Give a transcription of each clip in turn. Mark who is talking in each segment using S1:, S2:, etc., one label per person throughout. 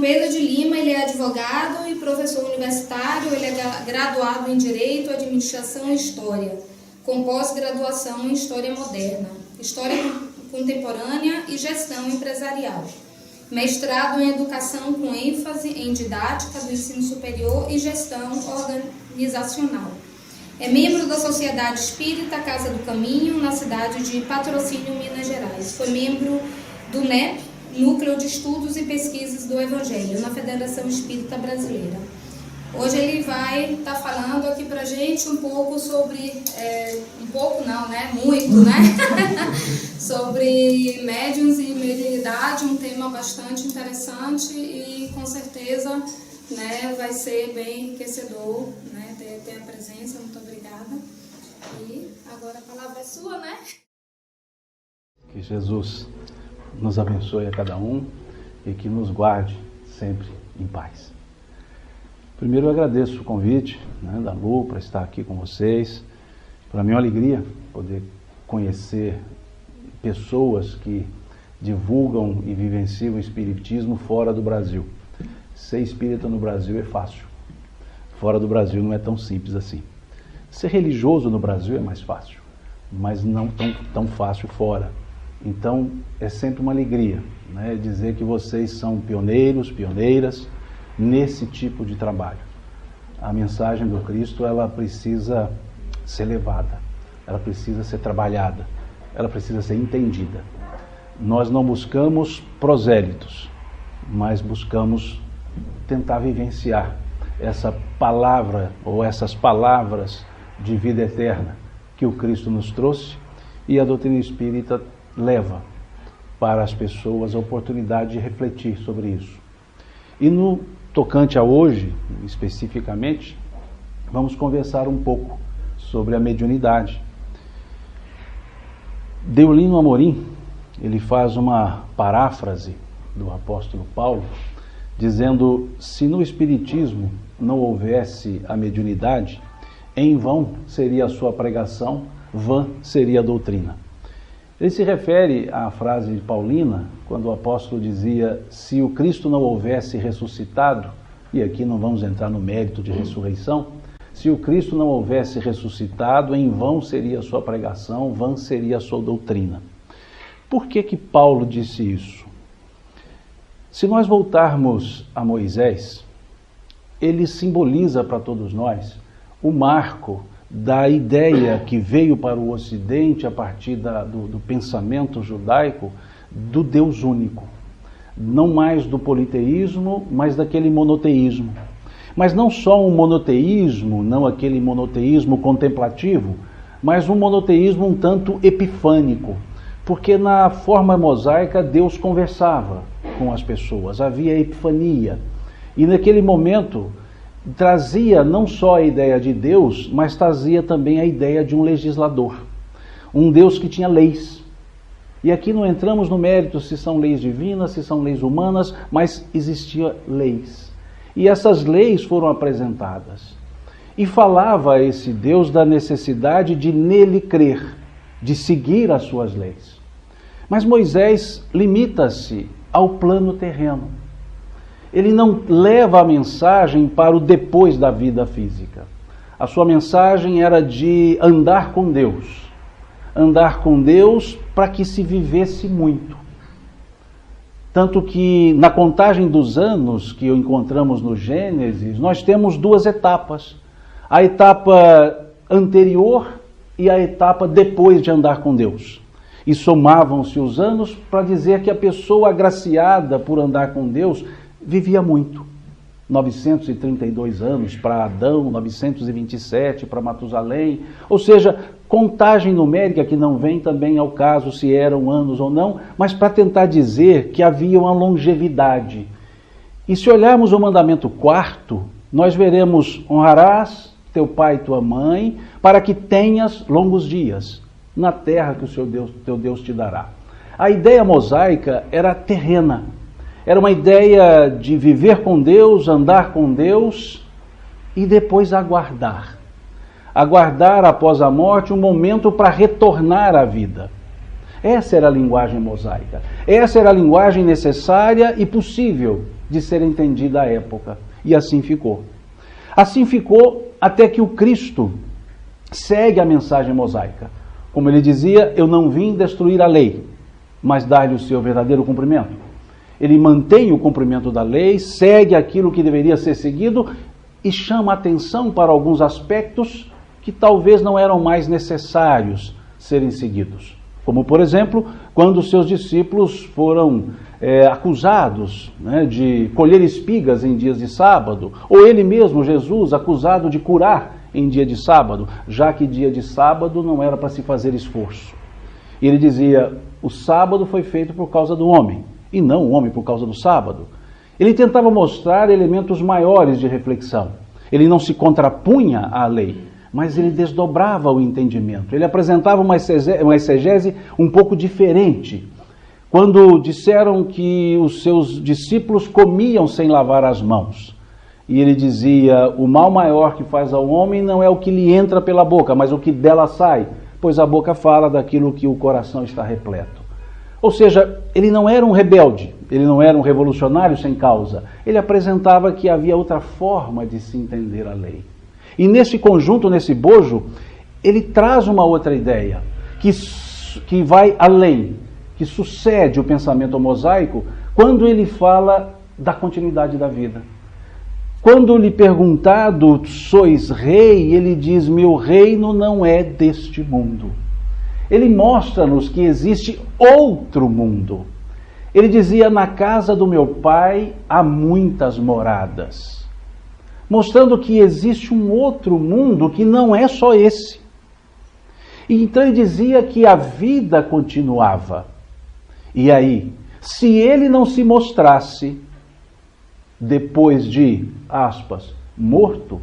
S1: Silveira de Lima, ele é advogado e professor universitário, ele é graduado em Direito, Administração e História, com pós-graduação em História Moderna, História Contemporânea e Gestão Empresarial. Mestrado em Educação com ênfase em Didática do Ensino Superior e Gestão Organizacional. É membro da Sociedade Espírita Casa do Caminho, na cidade de Patrocínio, Minas Gerais. Foi membro do NEP, Núcleo de Estudos e Pesquisas do Evangelho, na Federação Espírita Brasileira. Hoje ele vai estar falando aqui pra gente um pouco sobre, muito, sobre médiuns e mediunidade, um tema bastante interessante e com certeza, vai ser bem enriquecedor, ter a presença. Muito obrigada. E agora a palavra é sua,
S2: Que Jesus nos abençoe a cada um e que nos guarde sempre em paz. Primeiro eu agradeço o convite da Lu para estar aqui com vocês. Para mim é uma alegria poder conhecer pessoas que divulgam e vivenciam o espiritismo fora do Brasil. Ser espírita no Brasil é fácil. Fora do Brasil não é tão simples assim. Ser religioso no Brasil é mais fácil, mas não tão fácil fora. Então é sempre uma alegria dizer que vocês são pioneiros, pioneiras nesse tipo de trabalho. A mensagem do Cristo, ela precisa ser levada, ela precisa ser trabalhada, ela precisa ser entendida. Nós não buscamos prosélitos, mas buscamos tentar vivenciar essa palavra ou essas palavras de vida eterna que o Cristo nos trouxe e a doutrina espírita leva para as pessoas a oportunidade de refletir sobre isso. E no tocante a hoje, especificamente, vamos conversar um pouco sobre a mediunidade. Deolino Amorim, ele faz uma paráfrase do apóstolo Paulo, dizendo: se no Espiritismo não houvesse a mediunidade, em vão seria a sua pregação, vã seria a doutrina. Ele se refere à frase de Paulina, quando o apóstolo dizia: se o Cristo não houvesse ressuscitado, e aqui não vamos entrar no mérito de ressurreição, se o Cristo não houvesse ressuscitado, em vão seria a sua pregação, vã seria a sua doutrina. Por que Paulo disse isso? Se nós voltarmos a Moisés, ele simboliza para todos nós o marco da ideia que veio para o Ocidente a partir do pensamento judaico do Deus único. Não mais do politeísmo, mas daquele monoteísmo. Mas não só um monoteísmo, não aquele monoteísmo contemplativo, mas um monoteísmo um tanto epifânico. Porque na forma mosaica Deus conversava com as pessoas, havia epifania. E naquele momento trazia não só a ideia de Deus, mas trazia também a ideia de um legislador. Um Deus que tinha leis. E aqui não entramos no mérito se são leis divinas, se são leis humanas, mas existiam leis. E essas leis foram apresentadas. E falava a esse Deus da necessidade de nele crer, de seguir as suas leis. Mas Moisés limita-se ao plano terreno. Ele não leva a mensagem para o depois da vida física. A sua mensagem era de andar com Deus. Andar com Deus para que se vivesse muito. Tanto que na contagem dos anos que encontramos no Gênesis, nós temos duas etapas. A etapa anterior e a etapa depois de andar com Deus. E somavam-se os anos para dizer que a pessoa agraciada por andar com Deus vivia muito. 932 anos para Adão, 927 para Matusalém. Ou seja, contagem numérica que não vem também ao caso se eram anos ou não, mas para tentar dizer que havia uma longevidade. E se olharmos o mandamento 4º, nós veremos: honrarás teu pai e tua mãe para que tenhas longos dias na terra que o seu Deus, teu Deus te dará. A ideia mosaica era terrena. Era uma ideia de viver com Deus, andar com Deus e depois aguardar. Aguardar após a morte um momento para retornar à vida. Essa era a linguagem mosaica. Essa era a linguagem necessária e possível de ser entendida à época. E assim ficou. Assim ficou até que o Cristo segue a mensagem mosaica. Como ele dizia, eu não vim destruir a lei, mas dar-lhe o seu verdadeiro cumprimento. Ele mantém o cumprimento da lei, segue aquilo que deveria ser seguido e chama atenção para alguns aspectos que talvez não eram mais necessários serem seguidos. Como, por exemplo, quando seus discípulos foram acusados, de colher espigas em dias de sábado, ou ele mesmo, Jesus, acusado de curar em dia de sábado, já que dia de sábado não era para se fazer esforço. E ele dizia, o sábado foi feito por causa do homem, e não o homem por causa do sábado. Ele tentava mostrar elementos maiores de reflexão. Ele não se contrapunha à lei, mas ele desdobrava o entendimento. Ele apresentava uma exegese um pouco diferente. Quando disseram que os seus discípulos comiam sem lavar as mãos, e ele dizia, o mal maior que faz ao homem não é o que lhe entra pela boca, mas o que dela sai, pois a boca fala daquilo que o coração está repleto. Ou seja, ele não era um rebelde, ele não era um revolucionário sem causa. Ele apresentava que havia outra forma de se entender a lei. E nesse conjunto, nesse bojo, ele traz uma outra ideia, que vai além, que sucede o pensamento mosaico, quando ele fala da continuidade da vida. Quando lhe perguntado, sois rei, ele diz, meu reino não é deste mundo. Ele mostra-nos que existe outro mundo. Ele dizia, na casa do meu pai há muitas moradas. Mostrando que existe um outro mundo que não é só esse. E então ele dizia que a vida continuava. E aí, se ele não se mostrasse, depois de, aspas, morto,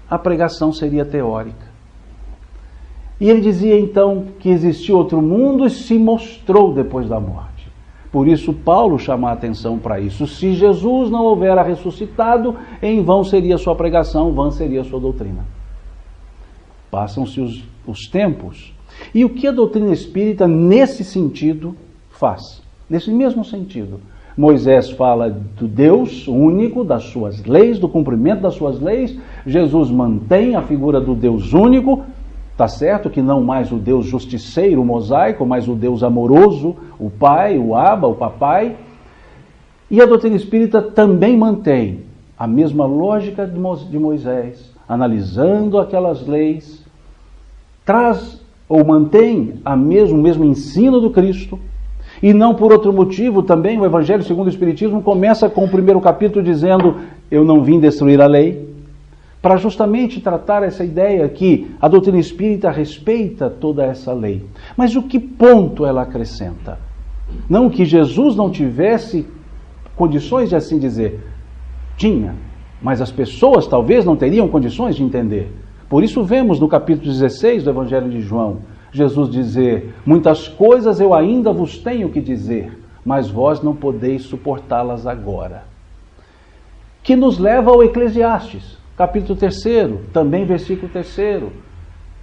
S2: a pregação seria teórica. E ele dizia então que existia outro mundo e se mostrou depois da morte. Por isso Paulo chama a atenção para isso. Se Jesus não houvera ressuscitado, em vão seria sua pregação, vã seria sua doutrina. Passam-se os tempos. E o que a doutrina espírita nesse sentido faz? Nesse mesmo sentido. Moisés fala do Deus único, das suas leis, do cumprimento das suas leis. Jesus mantém a figura do Deus único. Está certo que não mais o Deus justiceiro mosaico, mas o Deus amoroso, o Pai, o Abba, o Papai. E a doutrina espírita também mantém a mesma lógica de Moisés, analisando aquelas leis, traz ou mantém o mesmo ensino do Cristo. E não por outro motivo também, o Evangelho segundo o Espiritismo começa com o primeiro capítulo dizendo, eu não vim destruir a lei, para justamente tratar essa ideia que a doutrina espírita respeita toda essa lei. Mas o que ponto ela acrescenta? Não que Jesus não tivesse condições de assim dizer. Tinha, mas as pessoas talvez não teriam condições de entender. Por isso vemos no capítulo 16 do Evangelho de João, Jesus dizer, muitas coisas eu ainda vos tenho que dizer, mas vós não podeis suportá-las agora. Que nos leva ao Eclesiastes. Capítulo 3, também versículo 3.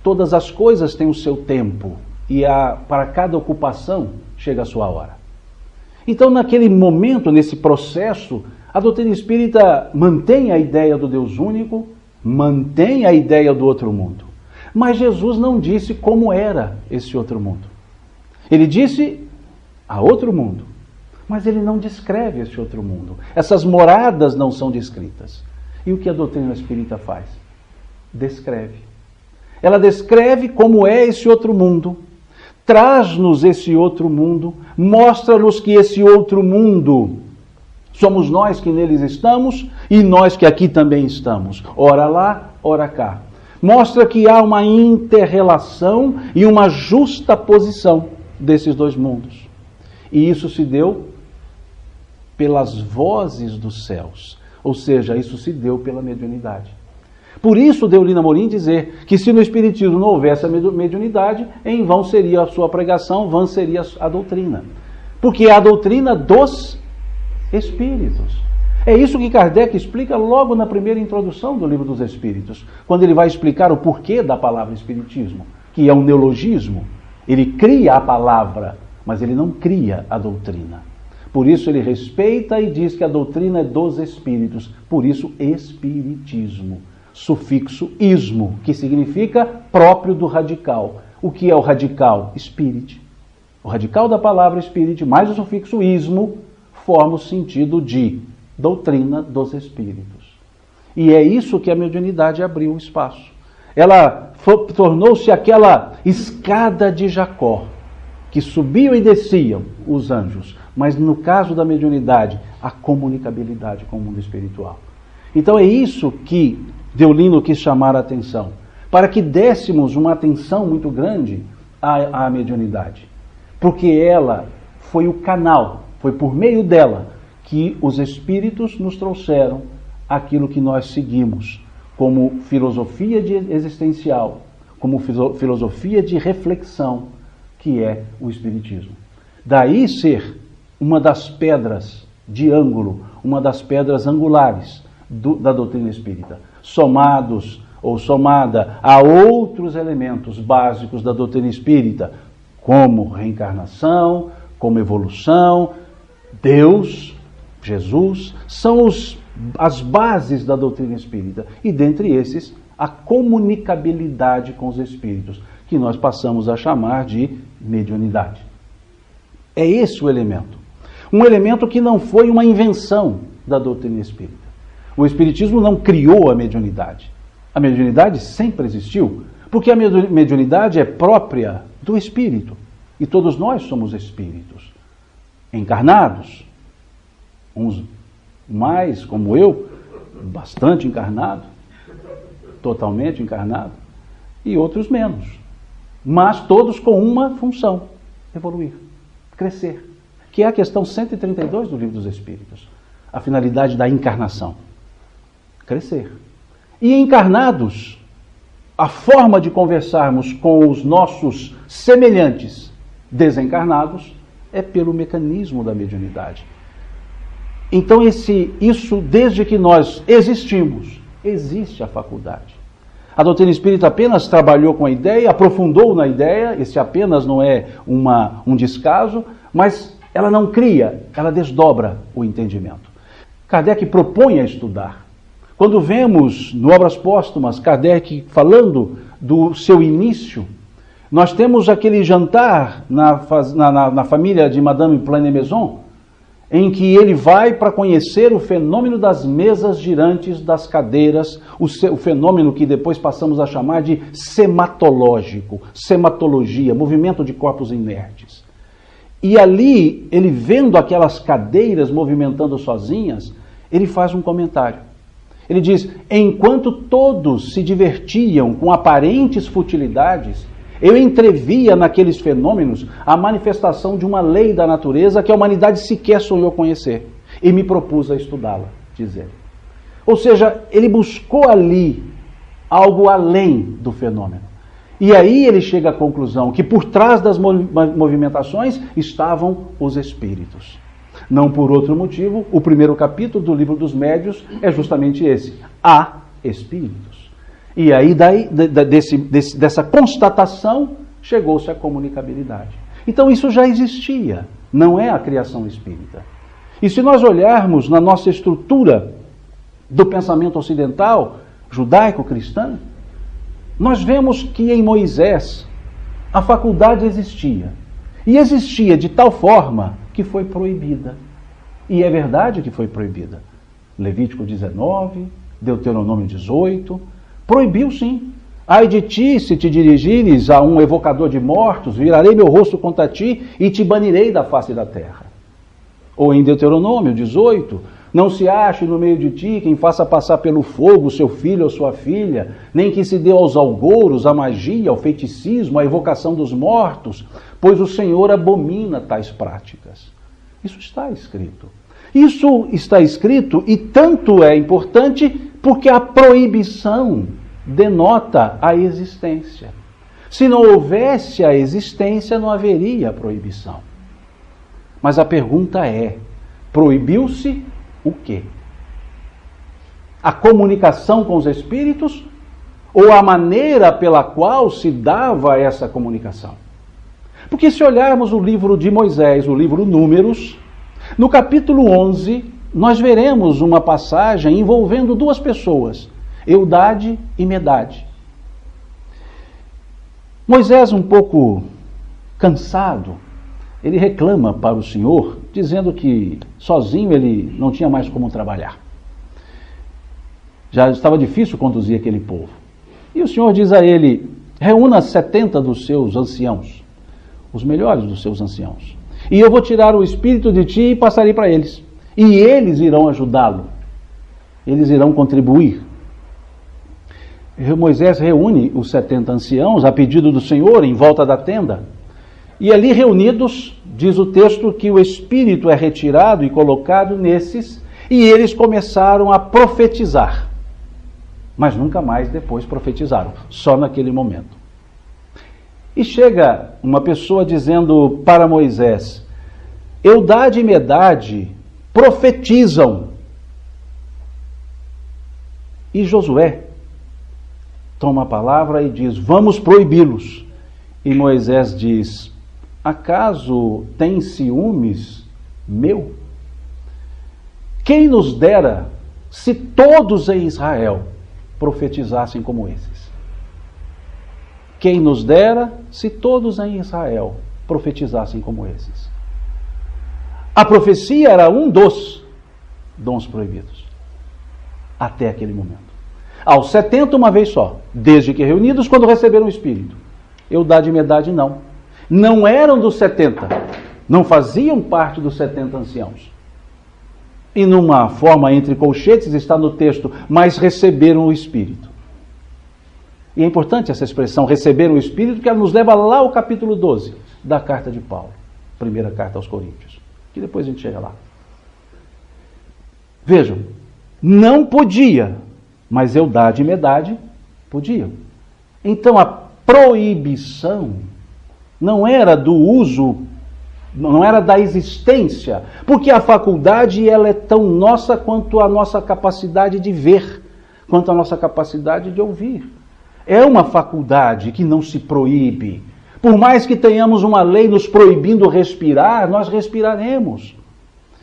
S2: Todas as coisas têm o seu tempo e para cada ocupação chega a sua hora. Então, naquele momento, nesse processo, a doutrina espírita mantém a ideia do Deus único, mantém a ideia do outro mundo. Mas Jesus não disse como era esse outro mundo. Ele disse há outro mundo, mas ele não descreve esse outro mundo. Essas moradas não são descritas. E o que a doutrina espírita faz? Descreve. Ela descreve como é esse outro mundo, traz-nos esse outro mundo, mostra-nos que esse outro mundo somos nós que neles estamos e nós que aqui também estamos. Ora lá, ora cá. Mostra que há uma inter-relação e uma justa posição desses dois mundos. E isso se deu pelas vozes dos céus. Ou seja, isso se deu pela mediunidade. Por isso, Deolina Amorim dizer que se no Espiritismo não houvesse a mediunidade, em vão seria a sua pregação, vã seria a doutrina. Porque é a doutrina dos Espíritos. É isso que Kardec explica logo na primeira introdução do Livro dos Espíritos, quando ele vai explicar o porquê da palavra Espiritismo, que é um neologismo. Ele cria a palavra, mas ele não cria a doutrina. Por isso ele respeita e diz que a doutrina é dos espíritos. Por isso, espiritismo. Sufixo ismo, que significa próprio do radical. O que é o radical? Spirit. O radical da palavra spirit mais o sufixo ismo forma o sentido de doutrina dos espíritos. E é isso que a mediunidade abriu o espaço. Ela tornou-se aquela escada de Jacó, que subiam e desciam os anjos, mas no caso da mediunidade, a comunicabilidade com o mundo espiritual. Então é isso que Deolino quis chamar a atenção, para que dessemos uma atenção muito grande à mediunidade, porque ela foi o canal, foi por meio dela que os espíritos nos trouxeram aquilo que nós seguimos como filosofia existencial, como filosofia de reflexão, que é o espiritismo. Daí ser uma das pedras de ângulo, uma das pedras angulares da doutrina espírita, somados ou somada a outros elementos básicos da doutrina espírita, como reencarnação, como evolução, Deus, Jesus, são as bases da doutrina espírita. E dentre esses, a comunicabilidade com os espíritos, que nós passamos a chamar de mediunidade. É esse o elemento. Um elemento que não foi uma invenção da doutrina espírita. O espiritismo não criou a mediunidade. A mediunidade sempre existiu, porque a mediunidade é própria do espírito. E todos nós somos espíritos, encarnados. Uns mais, como eu, bastante encarnado, totalmente encarnado, e outros menos. Mas todos com uma função: evoluir, crescer. Que é a questão 132 do Livro dos Espíritos. A finalidade da encarnação: crescer. E encarnados, a forma de conversarmos com os nossos semelhantes desencarnados é pelo mecanismo da mediunidade. Então isso desde que nós existimos, existe a faculdade. A doutrina espírita apenas trabalhou com a ideia, aprofundou na ideia, esse apenas não é um descaso, mas ela não cria, ela desdobra o entendimento. Kardec propõe a estudar. Quando vemos no Obras Póstumas Kardec falando do seu início, nós temos aquele jantar na família de Madame Plaine-Maison, em que ele vai para conhecer o fenômeno das mesas girantes, das cadeiras, o fenômeno que depois passamos a chamar de sematológico, sematologia, movimento de corpos inertes. E ali, ele vendo aquelas cadeiras movimentando sozinhas, ele faz um comentário. Ele diz: enquanto todos se divertiam com aparentes futilidades, eu entrevia naqueles fenômenos a manifestação de uma lei da natureza que a humanidade sequer sonhou conhecer, e me propus a estudá-la, diz ele. Ou seja, ele buscou ali algo além do fenômeno. E aí ele chega à conclusão que por trás das movimentações estavam os espíritos. Não por outro motivo, o primeiro capítulo do Livro dos Médiuns é justamente esse: há espíritos. E aí dessa constatação chegou-se à comunicabilidade. Então isso já existia, não é a criação espírita. E se nós olharmos na nossa estrutura do pensamento ocidental, judaico-cristã, nós vemos que em Moisés a faculdade existia. E existia de tal forma que foi proibida. E é verdade que foi proibida. Levítico 19, Deuteronômio 18, proibiu sim. Ai de ti, se te dirigires a um evocador de mortos, virarei meu rosto contra ti e te banirei da face da terra. Ou em Deuteronômio 18, não se ache no meio de ti quem faça passar pelo fogo seu filho ou sua filha, nem que se dê aos algouros, à magia, ao feiticismo, à evocação dos mortos, pois o Senhor abomina tais práticas. Isso está escrito. Isso está escrito e tanto é importante porque a proibição denota a existência. Se não houvesse a existência, não haveria proibição. Mas a pergunta é: proibiu-se o quê? A comunicação com os espíritos ou a maneira pela qual se dava essa comunicação? Porque se olharmos o livro de Moisés, o livro Números, No capítulo 11, nós veremos uma passagem envolvendo duas pessoas, Eldade e Medade. Moisés, um pouco cansado, ele reclama para o Senhor, dizendo que sozinho ele não tinha mais como trabalhar. Já estava difícil conduzir aquele povo. E o Senhor diz a ele: reúna 70 dos seus anciãos, os melhores dos seus anciãos, e eu vou tirar o espírito de ti e passarei para eles. E eles irão ajudá-lo. Eles irão contribuir. Moisés reúne os 70 anciãos a pedido do Senhor em volta da tenda. E ali reunidos, diz o texto que o espírito é retirado e colocado nesses, e eles começaram a profetizar. Mas nunca mais depois profetizaram, só naquele momento. E chega uma pessoa dizendo para Moisés: Eldade e Medade profetizam. E Josué toma a palavra e diz: vamos proibi-los. E Moisés diz: acaso tem ciúmes meu? Quem nos dera se todos em Israel profetizassem como esses? Quem nos dera se todos em Israel profetizassem como esses? A profecia era um dos dons proibidos, até aquele momento. Aos 70 uma vez só, desde que reunidos, quando receberam o Espírito. Eldade e Medade não. Não eram dos 70, não faziam parte dos 70 anciãos. E numa forma entre colchetes está no texto, mas receberam o Espírito. E é importante essa expressão, receberam o Espírito, que ela nos leva lá ao capítulo 12 da carta de Paulo, primeira carta aos Coríntios, que depois a gente chega lá. Vejam, não podia, mas Eldade e Medade podiam. Então a proibição não era do uso, não era da existência, porque a faculdade ela é tão nossa quanto a nossa capacidade de ver, quanto a nossa capacidade de ouvir. É uma faculdade que não se proíbe. Por mais que tenhamos uma lei nos proibindo respirar, nós respiraremos.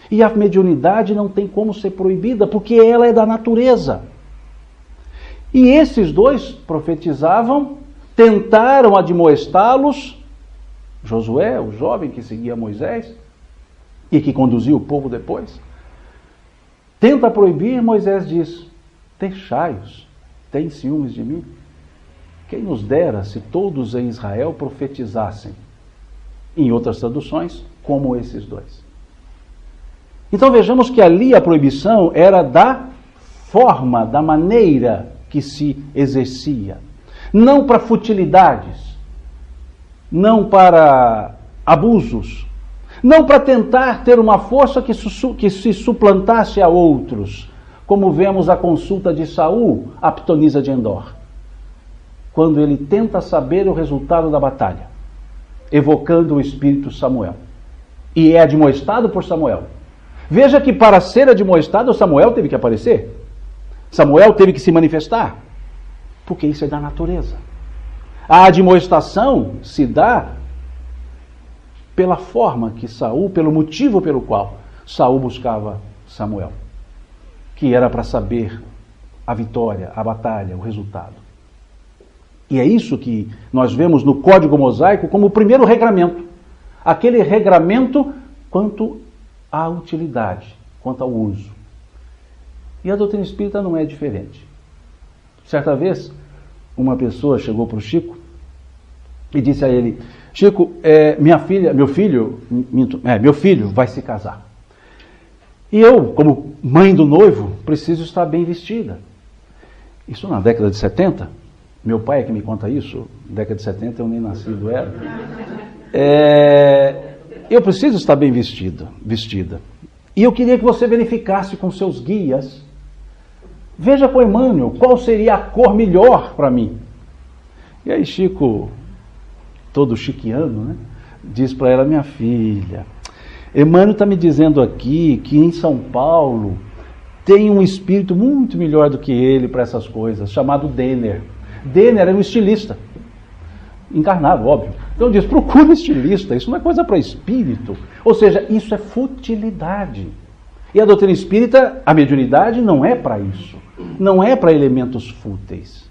S2: E a mediunidade não tem como ser proibida, porque ela é da natureza. E esses dois profetizavam, tentaram admoestá-los. Josué, o jovem que seguia Moisés e que conduziu o povo depois, tenta proibir. Moisés diz: deixai-os, tem ciúmes de mim? Quem nos dera se todos em Israel profetizassem. Em outras traduções, como esses dois. Então vejamos que ali a proibição era da forma, da maneira que se exercia. Não para futilidades, não para abusos, não para tentar ter uma força que se suplantasse a outros, como vemos a consulta de Saul a pitonisa de Endor, quando ele tenta saber o resultado da batalha, evocando o espírito Samuel, e é admoestado por Samuel. Veja que para ser admoestado, Samuel teve que aparecer, Samuel teve que se manifestar, porque isso é da natureza. A admoestação se dá pela forma que Saul, pelo motivo pelo qual Saul buscava Samuel, que era para saber a vitória, a batalha, o resultado. E é isso que nós vemos no Código Mosaico como o primeiro regramento. Aquele regramento quanto à utilidade, quanto ao uso. E a doutrina espírita não é diferente. Certa vez, uma pessoa chegou para o Chico e disse a ele: Chico, meu filho vai se casar. E eu, como mãe do noivo, preciso estar bem vestida. Isso na década de 70. Meu pai é que me conta isso. Na década de 70 eu nem nascido era. Eu preciso estar bem vestida. E eu queria que você verificasse com seus guias. Veja com Emmanuel qual seria a cor melhor para mim. E aí Chico, todo chiquiano, né, diz para ela: minha filha, Emmanuel está me dizendo aqui que em São Paulo tem um espírito muito melhor do que ele para essas coisas, chamado Denner. Denner era um estilista, encarnado, óbvio. Então diz, procura um estilista, isso não é coisa para espírito. Ou seja, isso é futilidade. E a doutrina espírita, a mediunidade não é para isso. Não é para elementos fúteis.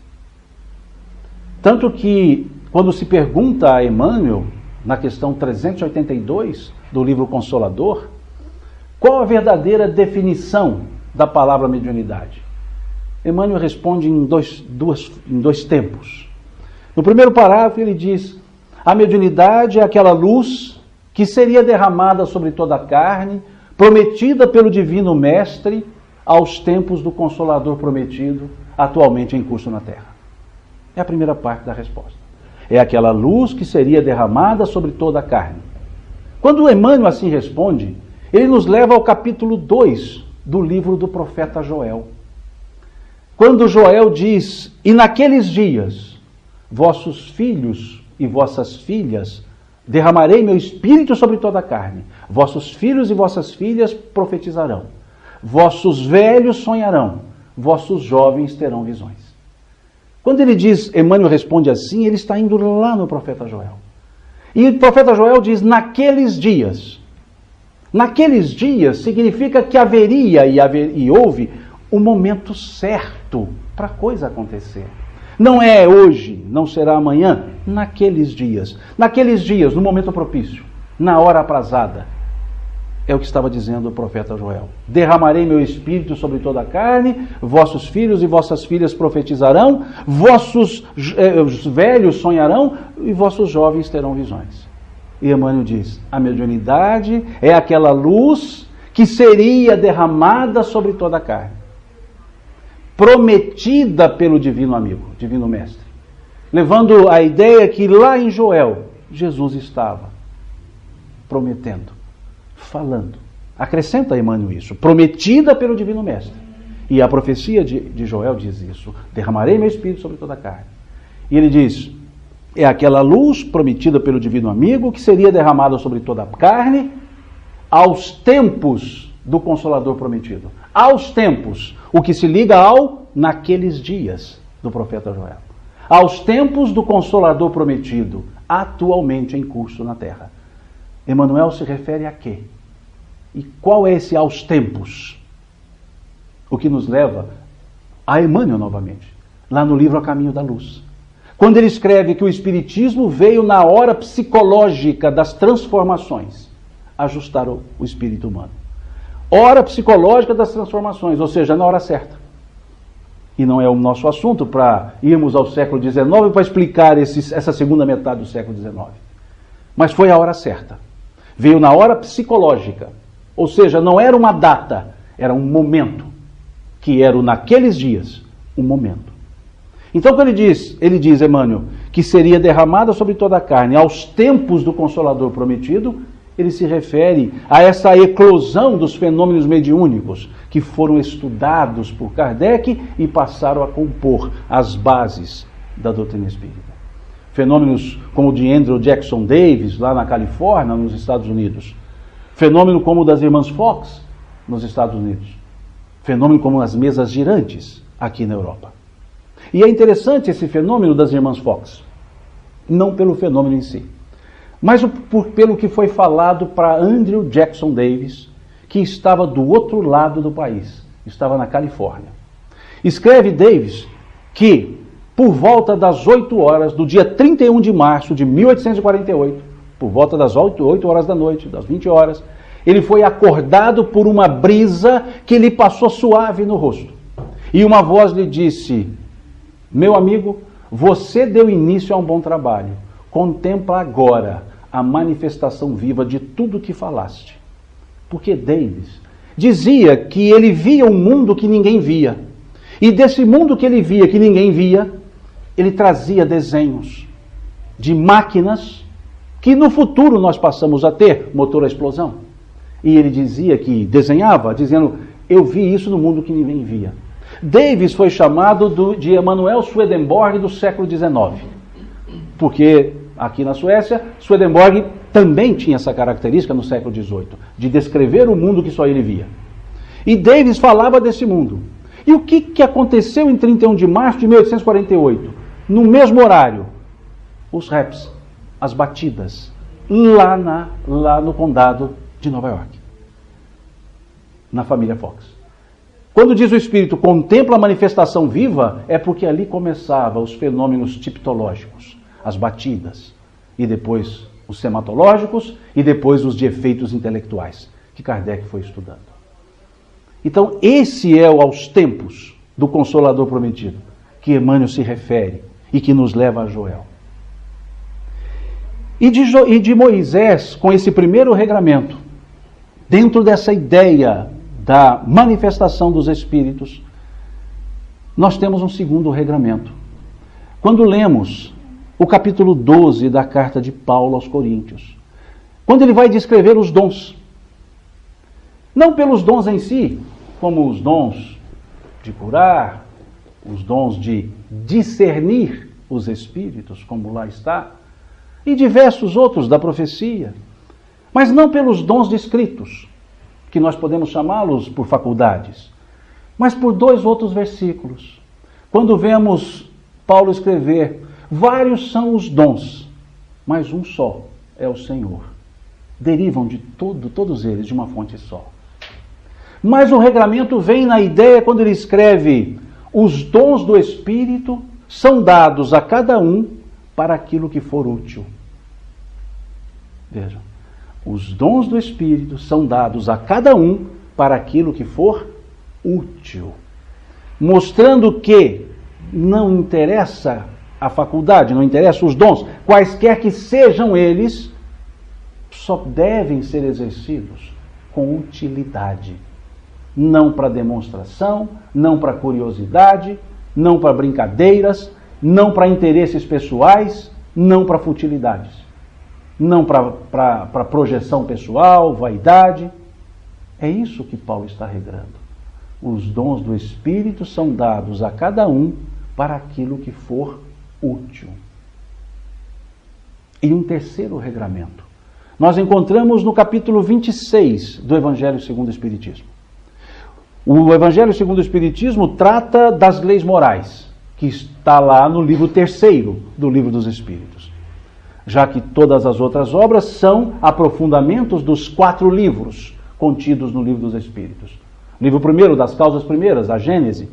S2: Tanto que, quando se pergunta a Emmanuel, na questão 382 do livro Consolador, qual a verdadeira definição da palavra mediunidade? Emmanuel responde em dois tempos. No primeiro parágrafo ele diz, a mediunidade é aquela luz que seria derramada sobre toda a carne, prometida pelo Divino Mestre aos tempos do Consolador prometido, atualmente em curso na Terra. É a primeira parte da resposta. É aquela luz que seria derramada sobre toda a carne. Quando Emmanuel assim responde, ele nos leva ao capítulo 2 do livro do profeta Joel. Quando Joel diz, e naqueles dias, vossos filhos e vossas filhas, derramarei meu espírito sobre toda a carne. Vossos filhos e vossas filhas profetizarão. Vossos velhos sonharão. Vossos jovens terão visões. Quando ele diz, Emmanuel responde assim, ele está indo lá no profeta Joel. E o profeta Joel diz, naqueles dias. Naqueles dias significa que haveria e houve o momento certo para a coisa acontecer. Não é hoje, não será amanhã, naqueles dias. Naqueles dias, no momento propício, na hora aprazada. É o que estava dizendo o profeta Joel. Derramarei meu espírito sobre toda a carne, vossos filhos e vossas filhas profetizarão, vossos velhos sonharão e vossos jovens terão visões. E Emmanuel diz, a mediunidade é aquela luz que seria derramada sobre toda a carne, prometida pelo divino amigo, divino mestre, levando a ideia que lá em Joel, Jesus estava prometendo, falando. Acrescenta Emmanuel isso, prometida pelo divino mestre. E a profecia de Joel diz isso, derramarei meu espírito sobre toda a carne. E ele diz, é aquela luz prometida pelo divino amigo que seria derramada sobre toda a carne aos tempos do Consolador prometido. Aos tempos, o que se liga ao naqueles dias do profeta Joel. Aos tempos do Consolador prometido, atualmente em curso na terra. Emmanuel se refere a quê? E qual é esse aos tempos? O que nos leva a Emmanuel novamente, lá no livro A Caminho da Luz. Quando ele escreve que o Espiritismo veio na hora psicológica das transformações, ajustar o espírito humano. Hora psicológica das transformações, ou seja, na hora certa. E não é o nosso assunto para irmos ao século XIX para explicar essa segunda metade do século XIX. Mas foi a hora certa. Veio na hora psicológica. Ou seja, não era uma data, era um momento. Que era naqueles dias, um momento. Então, quando ele diz, Emmanuel, que seria derramada sobre toda a carne aos tempos do Consolador prometido, ele se refere a essa eclosão dos fenômenos mediúnicos que foram estudados por Kardec e passaram a compor as bases da doutrina espírita. Fenômenos como o de Andrew Jackson Davis, lá na Califórnia, nos Estados Unidos. Fenômeno como o das irmãs Fox, nos Estados Unidos. Fenômeno como as mesas girantes, aqui na Europa. E é interessante esse fenômeno das irmãs Fox. Não pelo fenômeno em si, mas pelo que foi falado para Andrew Jackson Davis, que estava do outro lado do país, estava na Califórnia. Escreve Davis que, por volta das 8 horas do dia 31 de março de 1848, por volta das 8 horas da noite, das 20 horas, ele foi acordado por uma brisa que lhe passou suave no rosto. E uma voz lhe disse, meu amigo, você deu início a um bom trabalho. Contempla agora a manifestação viva de tudo que falaste. Porque Davis dizia que ele via um mundo que ninguém via. E desse mundo que ele via, que ninguém via, ele trazia desenhos de máquinas que no futuro nós passamos a ter motor a explosão. E ele dizia que desenhava, dizendo, eu vi isso no mundo que ninguém via. Davis foi chamado de Emanuel Swedenborg do século XIX. Porque aqui na Suécia, Swedenborg também tinha essa característica no século XVIII, de descrever o mundo que só ele via. E Davis falava desse mundo. E o que aconteceu em 31 de março de 1848? No mesmo horário, os raps as batidas, lá no condado de Nova York, na família Fox. Quando diz o Espírito contempla a manifestação viva, é porque ali começavam os fenômenos tipológicos, as batidas, e depois os sematológicos, e depois os de efeitos intelectuais, que Kardec foi estudando. Então, esse é o aos tempos do Consolador Prometido, que Emmanuel se refere e que nos leva a Joel. E de Moisés, com esse primeiro regramento, dentro dessa ideia da manifestação dos Espíritos, nós temos um segundo regramento. Quando lemos o capítulo 12 da carta de Paulo aos Coríntios, quando ele vai descrever os dons, não pelos dons em si, como os dons de curar, os dons de discernir os Espíritos, como lá está, e diversos outros da profecia, mas não pelos dons descritos, que nós podemos chamá-los por faculdades, mas por dois outros versículos. Quando vemos Paulo escrever, vários são os dons, mas um só é o Senhor. Derivam de todos eles de uma fonte só. Mas o regramento vem na ideia quando ele escreve, os dons do Espírito são dados a cada um para aquilo que for útil. Vejam, os dons do Espírito são dados a cada um para aquilo que for útil. Mostrando que não interessa a faculdade, não interessa os dons, quaisquer que sejam eles, só devem ser exercidos com utilidade. Não para demonstração, não para curiosidade, não para brincadeiras, não para interesses pessoais, não para futilidades, não para projeção pessoal, vaidade. É isso que Paulo está regrando. Os dons do Espírito são dados a cada um para aquilo que for útil. E um terceiro regramento nós encontramos no capítulo 26 do Evangelho segundo o Espiritismo. O Evangelho segundo o Espiritismo trata das leis morais, que está lá no livro 3º do Livro dos Espíritos, já que todas as outras obras são aprofundamentos dos 4 livros contidos no Livro dos Espíritos. Livro 1º das causas primeiras, a Gênese.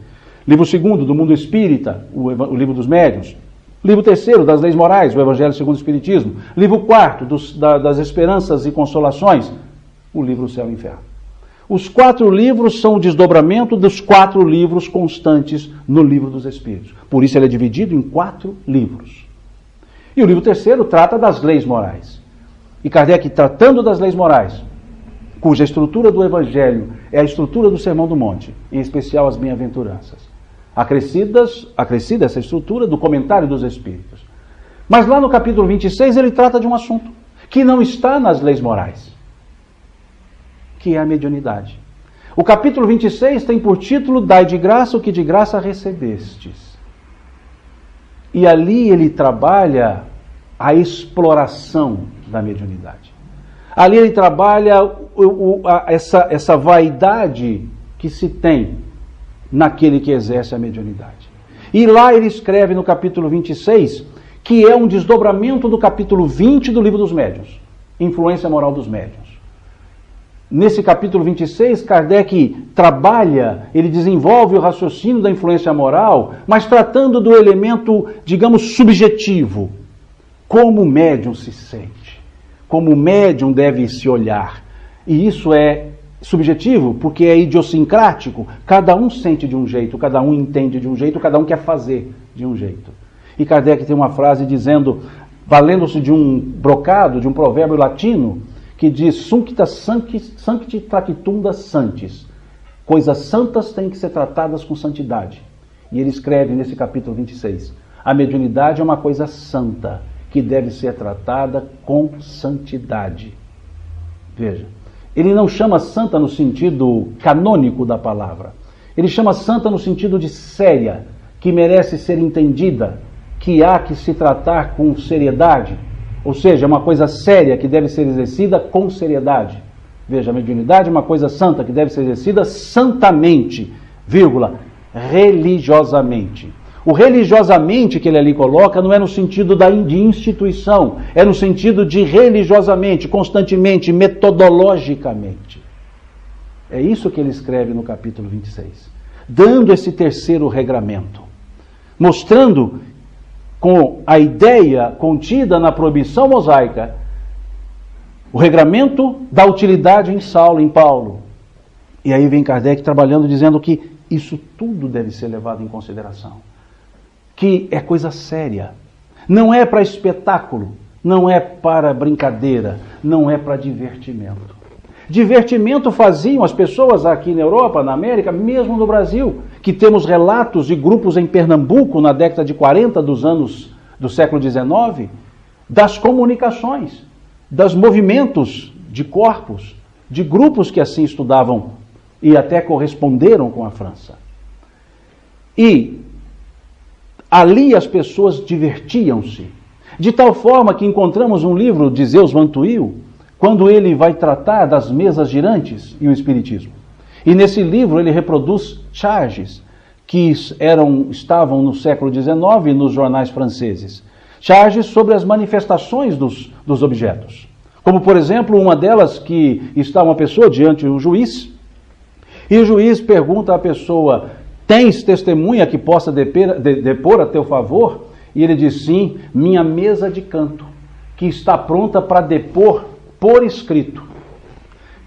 S2: Livro 2º do Mundo Espírita, o Livro dos Médiuns. Livro 3º das leis morais, o Evangelho segundo o Espiritismo. Livro 4º das esperanças e consolações, o livro Céu e Inferno. Os 4 livros são o desdobramento dos 4 livros constantes no Livro dos Espíritos. Por isso ele é dividido em 4 livros. E o livro 3º trata das leis morais. E Kardec, tratando das leis morais, cuja estrutura do Evangelho é a estrutura do Sermão do Monte, em especial as bem-aventuranças, acrescida essa estrutura do comentário dos Espíritos. Mas lá no capítulo 26 ele trata de um assunto que não está nas leis morais, que é a mediunidade. O capítulo 26 tem por título Dai de graça o que de graça recebestes. E ali ele trabalha a exploração da mediunidade. Ali ele trabalha essa vaidade que se tem naquele que exerce a mediunidade. E lá ele escreve no capítulo 26, que é um desdobramento do capítulo 20 do Livro dos Médiuns, Influência Moral dos Médiuns. Nesse capítulo 26, Kardec trabalha, ele desenvolve o raciocínio da influência moral, mas tratando do elemento, digamos, subjetivo. Como o médium se sente, como o médium deve se olhar. E isso é subjetivo, porque é idiosincrático. Cada um sente de um jeito, cada um entende de um jeito, cada um quer fazer de um jeito. E Kardec tem uma frase dizendo, valendo-se de um brocado, de um provérbio latino, que diz, Suncta sancti tractunda santis. Coisas santas têm que ser tratadas com santidade. E ele escreve nesse capítulo 26, a mediunidade é uma coisa santa, que deve ser tratada com santidade. Veja, ele não chama santa no sentido canônico da palavra. Ele chama santa no sentido de séria, que merece ser entendida, que há que se tratar com seriedade. Ou seja, é uma coisa séria que deve ser exercida com seriedade. Veja, a mediunidade é uma coisa santa que deve ser exercida santamente, religiosamente. O religiosamente que ele ali coloca não é no sentido de instituição, é no sentido de religiosamente, constantemente, metodologicamente. É isso que ele escreve no capítulo 26, dando esse terceiro regramento, mostrando com a ideia contida na proibição mosaica, o regramento da utilidade em Paulo. E aí vem Kardec trabalhando, dizendo que isso tudo deve ser levado em consideração. Que é coisa séria. Não é para espetáculo, não é para brincadeira, não é para divertimento. Divertimento faziam as pessoas aqui na Europa, na América, mesmo no Brasil, que temos relatos de grupos em Pernambuco, na década de 40 dos anos do século XIX, das comunicações, dos movimentos de corpos, de grupos que assim estudavam e até corresponderam com a França. E ali as pessoas divertiam-se, de tal forma que encontramos um livro de Zeus Van Tuyl, quando ele vai tratar das mesas girantes e o espiritismo. E nesse livro ele reproduz charges que estavam no século XIX nos jornais franceses. Charges sobre as manifestações dos objetos. Como, por exemplo, uma delas que está uma pessoa diante de um juiz, e o juiz pergunta à pessoa: tens testemunha que possa depor a teu favor? E ele diz: sim, minha mesa de canto, que está pronta para depor por escrito.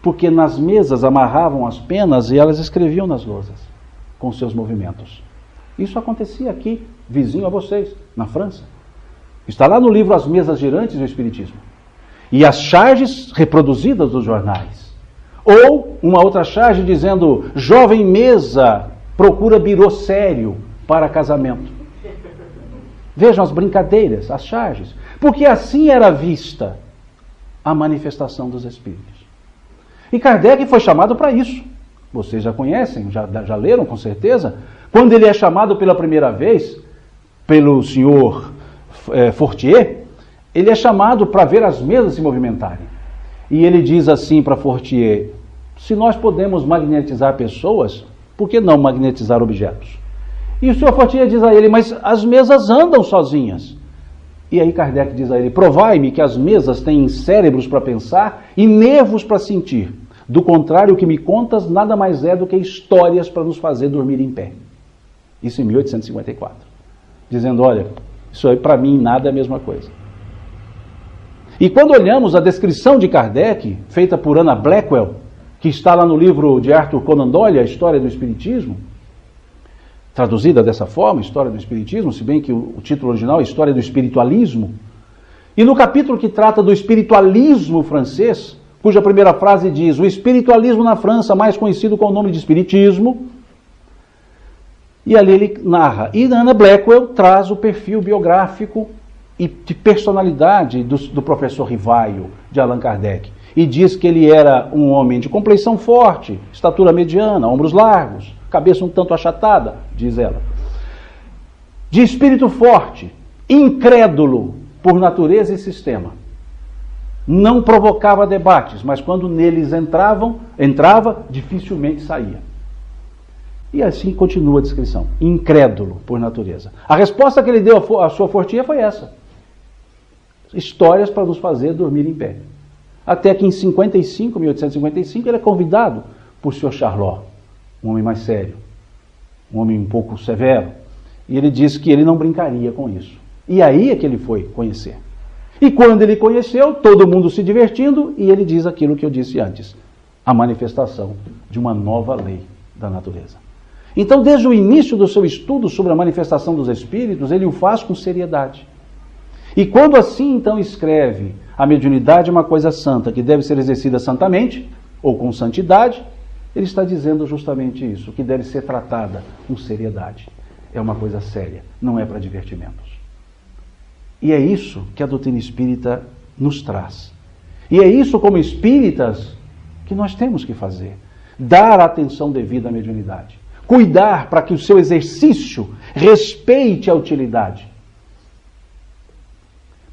S2: Porque nas mesas amarravam as penas e elas escreviam nas lousas, com seus movimentos. Isso acontecia aqui, vizinho a vocês, na França. Está lá no livro As Mesas Girantes do Espiritismo. E as charges reproduzidas dos jornais. Ou uma outra charge dizendo: jovem mesa procura birô sério para casamento. Vejam as brincadeiras, as charges. Porque assim era vista a manifestação dos espíritos. E Kardec foi chamado para isso. Vocês já conhecem, já leram com certeza. Quando ele é chamado pela primeira vez pelo senhor Fortier, ele é chamado para ver as mesas se movimentarem. E ele diz assim para Fortier: se nós podemos magnetizar pessoas, por que não magnetizar objetos? E o senhor Fortier diz a ele: mas as mesas andam sozinhas. E aí Kardec diz a ele: provai-me que as mesas têm cérebros para pensar e nervos para sentir. Do contrário, o que me contas nada mais é do que histórias para nos fazer dormir em pé. Isso em 1854. Dizendo: olha, isso aí para mim nada é a mesma coisa. E quando olhamos a descrição de Kardec, feita por Anna Blackwell, que está lá no livro de Arthur Conan Doyle, A História do Espiritismo, traduzida dessa forma, História do Espiritismo, se bem que o título original é História do Espiritualismo. E no capítulo que trata do espiritualismo francês, cuja primeira frase diz: o espiritualismo na França, mais conhecido com o nome de espiritismo. E ali ele narra. E Anna Blackwell traz o perfil biográfico e de personalidade do professor Rivaio, de Allan Kardec. E diz que ele era um homem de compleição forte, estatura mediana, ombros largos, cabeça um tanto achatada, diz ela. De espírito forte, incrédulo por natureza e sistema. Não provocava debates, mas quando neles entrava, dificilmente saía. E assim continua a descrição. Incrédulo por natureza. A resposta que ele deu à sua Fortier foi essa: histórias para nos fazer dormir em pé. Até que em 1855, ele é convidado por Sr. Charlot, um homem mais sério, um homem um pouco severo, e ele diz que ele não brincaria com isso. E aí é que ele foi conhecer. E quando ele conheceu, todo mundo se divertindo, e ele diz aquilo que eu disse antes: a manifestação de uma nova lei da natureza. Então, desde o início do seu estudo sobre a manifestação dos espíritos, ele o faz com seriedade. E quando assim, então, escreve: a mediunidade é uma coisa santa, que deve ser exercida santamente, ou com santidade, ele está dizendo justamente isso, que deve ser tratada com seriedade. É uma coisa séria, não é para divertimentos. E é isso que a doutrina espírita nos traz. E é isso, como espíritas, que nós temos que fazer. Dar a atenção devida à mediunidade. Cuidar para que o seu exercício respeite a utilidade.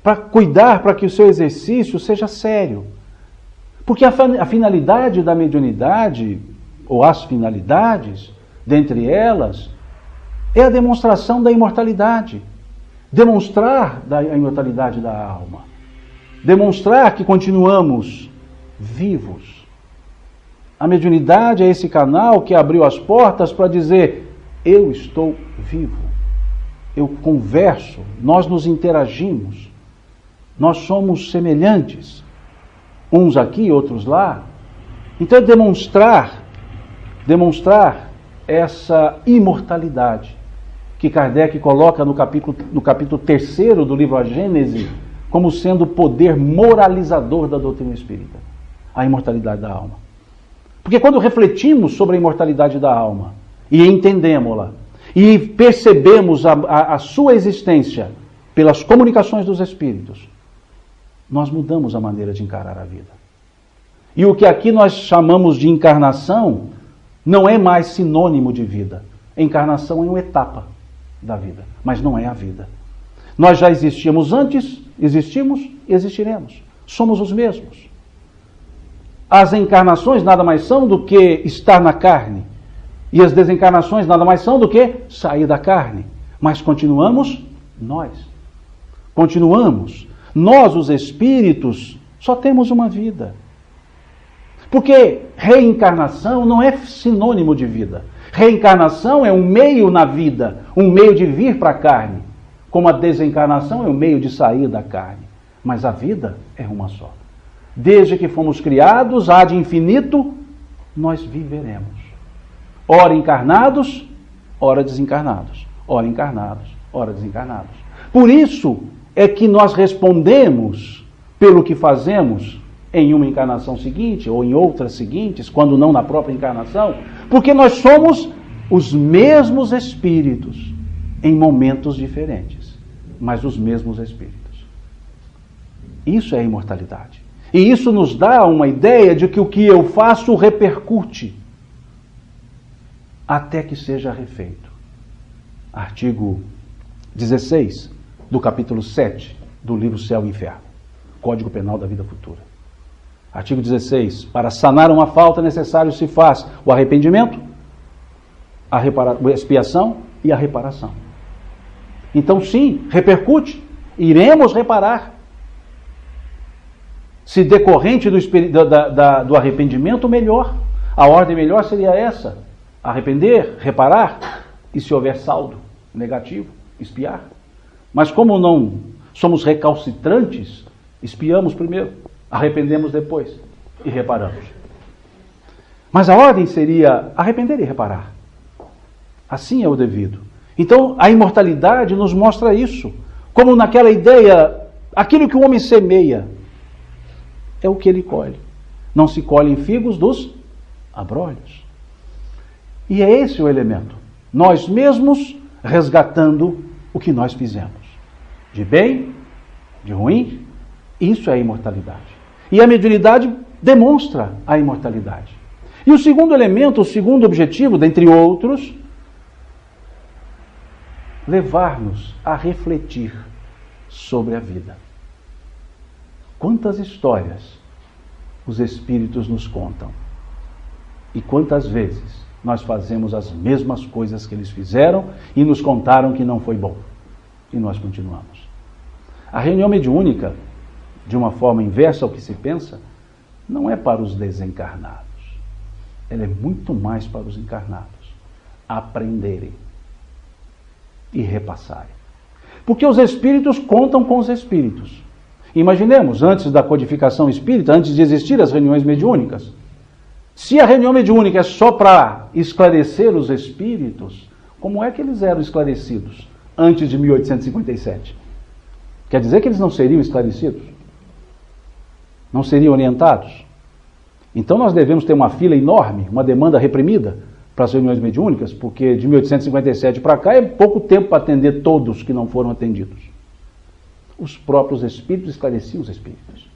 S2: Para cuidar para que o seu exercício seja sério. Porque a finalidade da mediunidade, ou as finalidades, dentre elas, é a demonstração da imortalidade. Demonstrar a imortalidade da alma. Demonstrar que continuamos vivos. A mediunidade é esse canal que abriu as portas para dizer: eu estou vivo. Eu converso, nós nos interagimos. Nós somos semelhantes. Uns aqui, outros lá. Então é demonstrar essa imortalidade que Kardec coloca no capítulo 3º do livro A Gênese como sendo o poder moralizador da doutrina espírita. A imortalidade da alma. Porque quando refletimos sobre a imortalidade da alma e entendemos-la e percebemos a sua existência pelas comunicações dos espíritos, nós mudamos a maneira de encarar a vida. E o que aqui nós chamamos de encarnação não é mais sinônimo de vida. Encarnação é uma etapa da vida, mas não é a vida. Nós já existíamos antes, existimos e existiremos. Somos os mesmos. As encarnações nada mais são do que estar na carne. E as desencarnações nada mais são do que sair da carne. Mas continuamos nós. Continuamos. Nós, os espíritos, só temos uma vida. Porque reencarnação não é sinônimo de vida. Reencarnação é um meio na vida, um meio de vir para a carne. Como a desencarnação é um meio de sair da carne. Mas a vida é uma só. Desde que fomos criados, há de infinito, nós viveremos. Ora encarnados, ora desencarnados. Ora encarnados, ora desencarnados. Por isso é que nós respondemos pelo que fazemos em uma encarnação seguinte ou em outras seguintes, quando não na própria encarnação, porque nós somos os mesmos espíritos em momentos diferentes, mas os mesmos espíritos. Isso é a imortalidade. E isso nos dá uma ideia de que o que eu faço repercute até que seja refeito. Artigo 16 do capítulo 7 do livro Céu e Inferno, Código Penal da Vida Futura. Artigo 16. Para sanar uma falta necessário se faz o arrependimento, a expiação e a reparação. Então sim, repercute. Iremos reparar. Se decorrente do arrependimento, melhor. A ordem melhor seria essa. Arrepender, reparar, e se houver saldo negativo, expiar. Mas como não somos recalcitrantes, expiamos primeiro, arrependemos depois e reparamos. Mas a ordem seria arrepender e reparar. Assim é o devido. Então a imortalidade nos mostra isso. Como naquela ideia, aquilo que o homem semeia é o que ele colhe. Não se colhem figos dos abrolhos. E é esse o elemento. Nós mesmos resgatando o que nós fizemos. De bem, de ruim, isso é a imortalidade. E a mediunidade demonstra a imortalidade. E o segundo elemento, o segundo objetivo, dentre outros, levar-nos a refletir sobre a vida. Quantas histórias os espíritos nos contam e quantas vezes nós fazemos as mesmas coisas que eles fizeram e nos contaram que não foi bom. E nós continuamos. A reunião mediúnica, de uma forma inversa ao que se pensa, não é para os desencarnados. Ela é muito mais para os encarnados. Aprenderem e repassarem. Porque os espíritos contam com os espíritos. Imaginemos, antes da codificação espírita, antes de existir as reuniões mediúnicas, se a reunião mediúnica é só para esclarecer os espíritos, como é que eles eram esclarecidos antes de 1857? Quer dizer que eles não seriam esclarecidos? Não seriam orientados? Então nós devemos ter uma fila enorme, uma demanda reprimida para as reuniões mediúnicas, porque de 1857 para cá é pouco tempo para atender todos que não foram atendidos. Os próprios espíritos esclareciam os espíritos.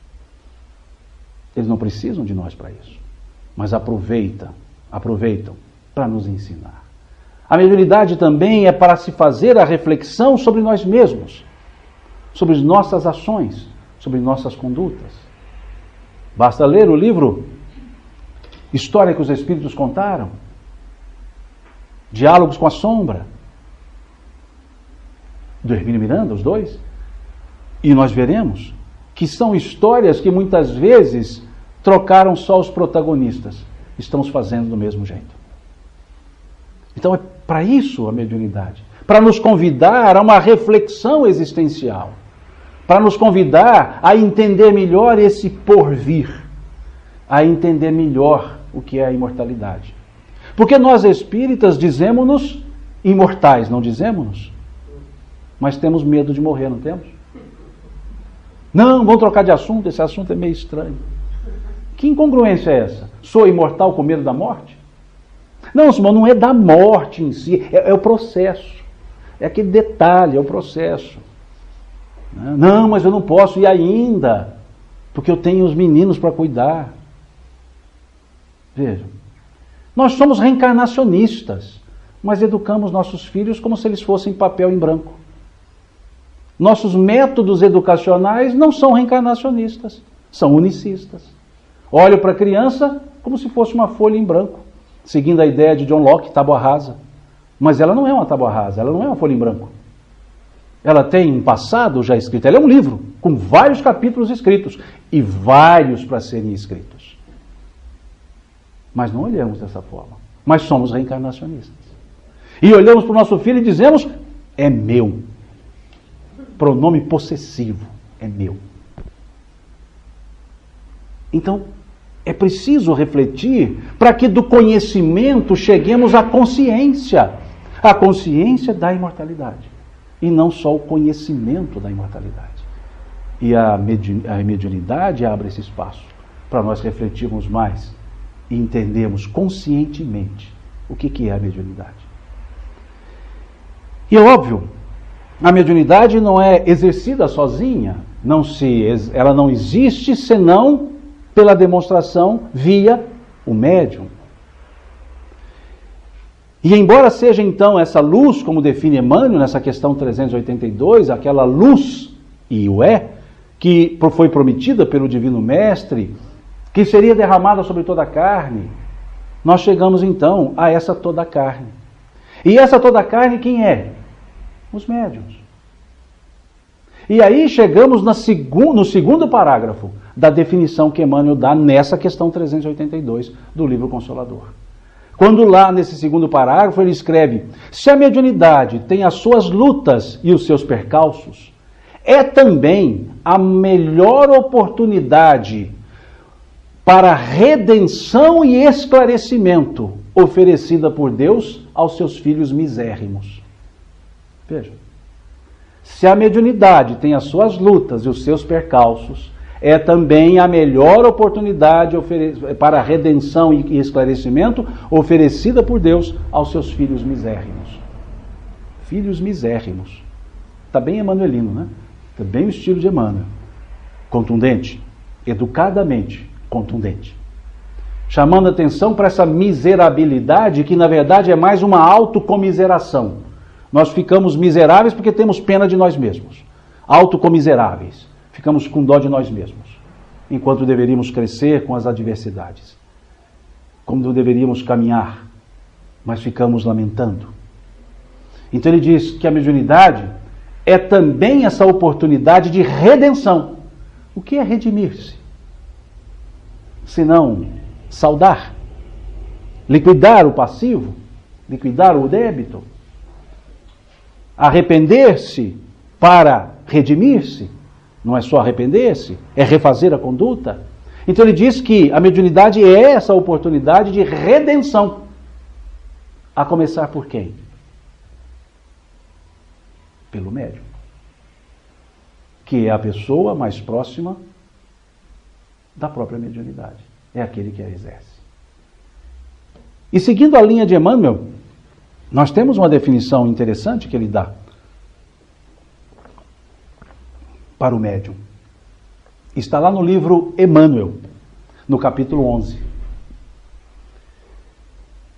S2: Eles não precisam de nós para isso, mas aproveitam para nos ensinar. A mediunidade também é para se fazer a reflexão sobre nós mesmos, sobre as nossas ações, sobre nossas condutas. Basta ler o livro História que os Espíritos Contaram, Diálogos com a Sombra, do Hermínio Miranda, os dois. E nós veremos que são histórias que muitas vezes trocaram só os protagonistas. Estamos fazendo do mesmo jeito. Então é para isso a mediunidade. Para nos convidar a uma reflexão existencial. Para nos convidar a entender melhor esse porvir. A entender melhor o que é a imortalidade. Porque nós espíritas dizemos-nos imortais, não dizemos-nos? Mas temos medo de morrer, não temos? Não, vamos trocar de assunto, esse assunto é meio estranho. Que incongruência é essa? Sou imortal com medo da morte? Não, Simão, não é da morte em si, é o processo. É aquele detalhe, é o processo. Não, mas eu não posso ir ainda, porque eu tenho os meninos para cuidar. Vejam, nós somos reencarnacionistas, mas educamos nossos filhos como se eles fossem papel em branco. Nossos métodos educacionais não são reencarnacionistas, são unicistas. Olho para a criança como se fosse uma folha em branco, seguindo a ideia de John Locke, tábua rasa. Mas ela não é uma tábua rasa, ela não é uma folha em branco. Ela tem um passado já escrito, ela é um livro, com vários capítulos escritos, e vários para serem escritos. Mas não olhamos dessa forma, mas somos reencarnacionistas. E olhamos para o nosso filho e dizemos, é meu. Pronome possessivo, é meu. Então, é preciso refletir para que do conhecimento cheguemos à consciência da imortalidade, e não só o conhecimento da imortalidade. E a mediunidade abre esse espaço para nós refletirmos mais e entendermos conscientemente o que é a mediunidade. E é óbvio, a mediunidade não é exercida sozinha, ela não existe senão pela demonstração via o médium. E embora seja então essa luz, como define Emmanuel nessa questão 382, aquela luz, e o é, que foi prometida pelo Divino Mestre, que seria derramada sobre toda a carne, nós chegamos então a essa toda a carne. E essa toda a carne quem é? Os médiuns. E aí chegamos no segundo parágrafo da definição que Emmanuel dá nessa questão 382 do livro Consolador. Quando lá nesse segundo parágrafo ele escreve: se a mediunidade tem as suas lutas e os seus percalços, é também a melhor oportunidade para redenção e esclarecimento oferecida por Deus aos seus filhos misérrimos. Veja, se a mediunidade tem as suas lutas e os seus percalços, é também a melhor oportunidade para redenção e esclarecimento oferecida por Deus aos seus filhos misérrimos. Filhos misérrimos. Está bem emanuelino, né? Está bem o estilo de Emmanuel. Contundente, educadamente contundente. Chamando atenção para essa miserabilidade que na verdade é mais uma autocomiseração. Nós ficamos miseráveis porque temos pena de nós mesmos. Autocomiseráveis. Ficamos com dó de nós mesmos. Enquanto deveríamos crescer com as adversidades. Como deveríamos caminhar. Mas ficamos lamentando. Então ele diz que a mediunidade é também essa oportunidade de redenção. O que é redimir-se? Senão saudar. Liquidar o passivo. Liquidar o débito. Arrepender-se para redimir-se, não é só arrepender-se, é refazer a conduta. Então ele diz que a mediunidade é essa oportunidade de redenção. A começar por quem? Pelo médium, que é a pessoa mais próxima da própria mediunidade, é aquele que a exerce. E seguindo a linha de Emmanuel, nós temos uma definição interessante que ele dá para o médium. Está lá no livro Emmanuel, no capítulo 11.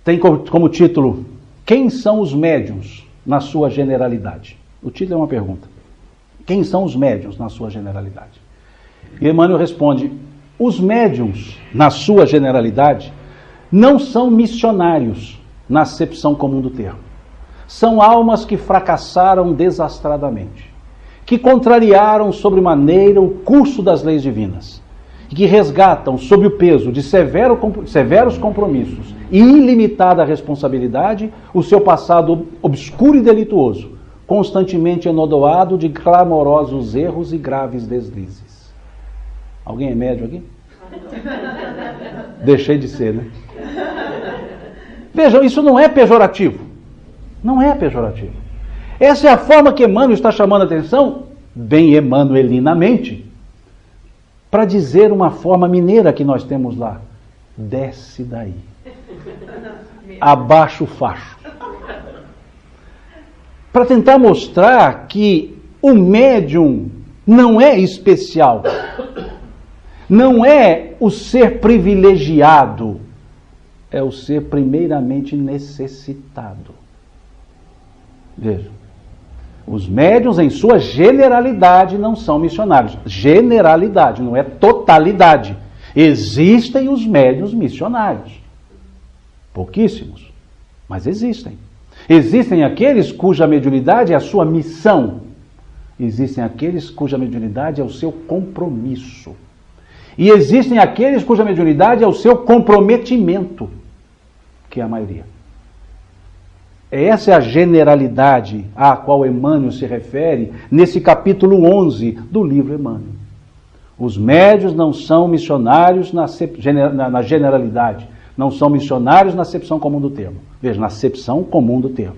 S2: Tem como título: quem são os médiuns na sua generalidade? O título é uma pergunta. Quem são os médiuns na sua generalidade? E Emmanuel responde: os médiuns, na sua generalidade, não são missionários na acepção comum do termo. são almas que fracassaram desastradamente, que contrariaram sobremaneira o curso das leis divinas, e que resgatam, sob o peso de severos compromissos e ilimitada responsabilidade, o seu passado obscuro e delituoso, constantemente enodoado de clamorosos erros e graves deslizes. Alguém é médio aqui? Deixei de ser, né? Vejam, isso não é pejorativo. Não é pejorativo. Essa é a forma que Emmanuel está chamando a atenção, bem emanuelinamente, para dizer uma forma mineira que nós temos lá. Desce daí. Abaixa o facho. Para tentar mostrar que o médium não é especial. Não é o ser privilegiado. É o ser primeiramente necessitado. Veja. Os médiuns, em sua generalidade, não são missionários. Generalidade, não é totalidade. Existem os médiuns missionários. Pouquíssimos, mas existem. Existem aqueles cuja mediunidade é a sua missão. Existem aqueles cuja mediunidade é o seu compromisso. E existem aqueles cuja mediunidade é o seu comprometimento, que é a maioria. Essa é a generalidade à qual Emmanuel se refere nesse capítulo 11 do livro Emmanuel. Os médiuns não são missionários na generalidade, não são missionários na acepção comum do termo. Veja, na acepção comum do termo.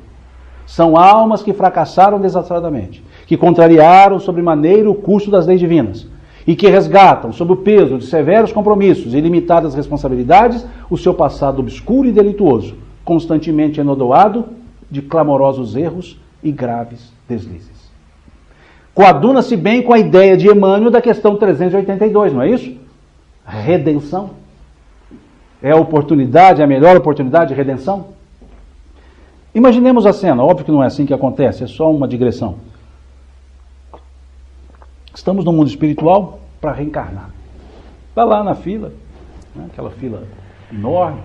S2: São almas que fracassaram desastradamente, que contrariaram sobremaneira o curso das leis divinas e que resgatam, sob o peso de severos compromissos e limitadas responsabilidades, o seu passado obscuro e delituoso, constantemente enodoado de clamorosos erros e graves deslizes. Coaduna-se bem com a ideia de Emmanuel da questão 382, não é isso? Redenção. É a oportunidade, a melhor oportunidade de redenção? Imaginemos a cena, óbvio que não é assim que acontece, é só uma digressão. Estamos no mundo espiritual para reencarnar. Vai lá na fila, né, aquela fila enorme,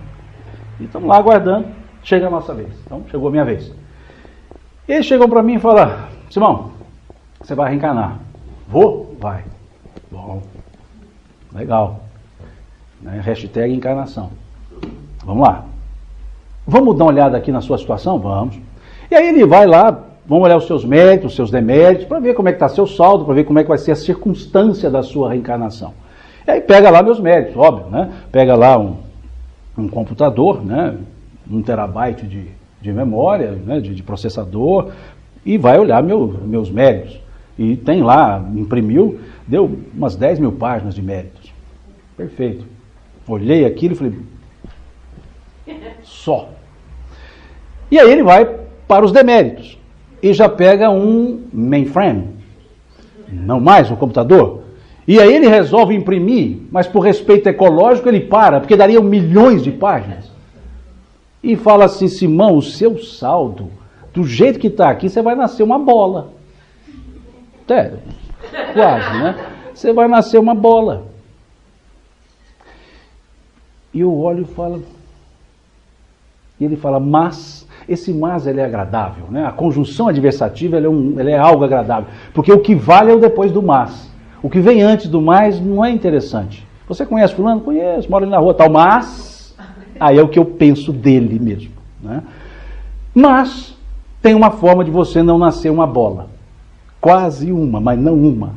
S2: e estamos lá aguardando. Chega a nossa vez. Então, chegou a minha vez. Eles chegam para mim e falam: Simão, você vai reencarnar. Vou? Vai. Bom. Legal. Né? Hashtag encarnação. Vamos lá. Vamos dar uma olhada aqui na sua situação? Vamos. E aí ele vai lá, vamos olhar os seus méritos, os seus deméritos, para ver como é que está seu saldo, para ver como é que vai ser a circunstância da sua reencarnação. E aí pega lá meus méritos, óbvio, né? Pega lá um computador, né? 1 terabyte de memória, né, de processador, e vai olhar meus méritos. E tem lá, imprimiu, deu umas 10 mil páginas de méritos. Perfeito. Olhei aquilo e falei, só. E aí ele vai para os deméritos. E já pega um mainframe, não mais um computador. E aí ele resolve imprimir, mas por respeito ecológico ele para, porque daria milhões de páginas. E fala assim: Simão, o seu saldo, do jeito que está aqui, você vai nascer uma bola. Sério, quase, né? Você vai nascer uma bola. E eu olho e falo... E ele fala, mas... Esse mas, ele é agradável, né? A conjunção adversativa, ela é algo agradável. Porque o que vale é o depois do mas. O que vem antes do mais não é interessante. Você conhece fulano? Conheço, mora ali na rua, tal, mas... Aí é o que eu penso dele mesmo, né? Mas tem uma forma de você não nascer uma bola. Quase uma, mas não uma.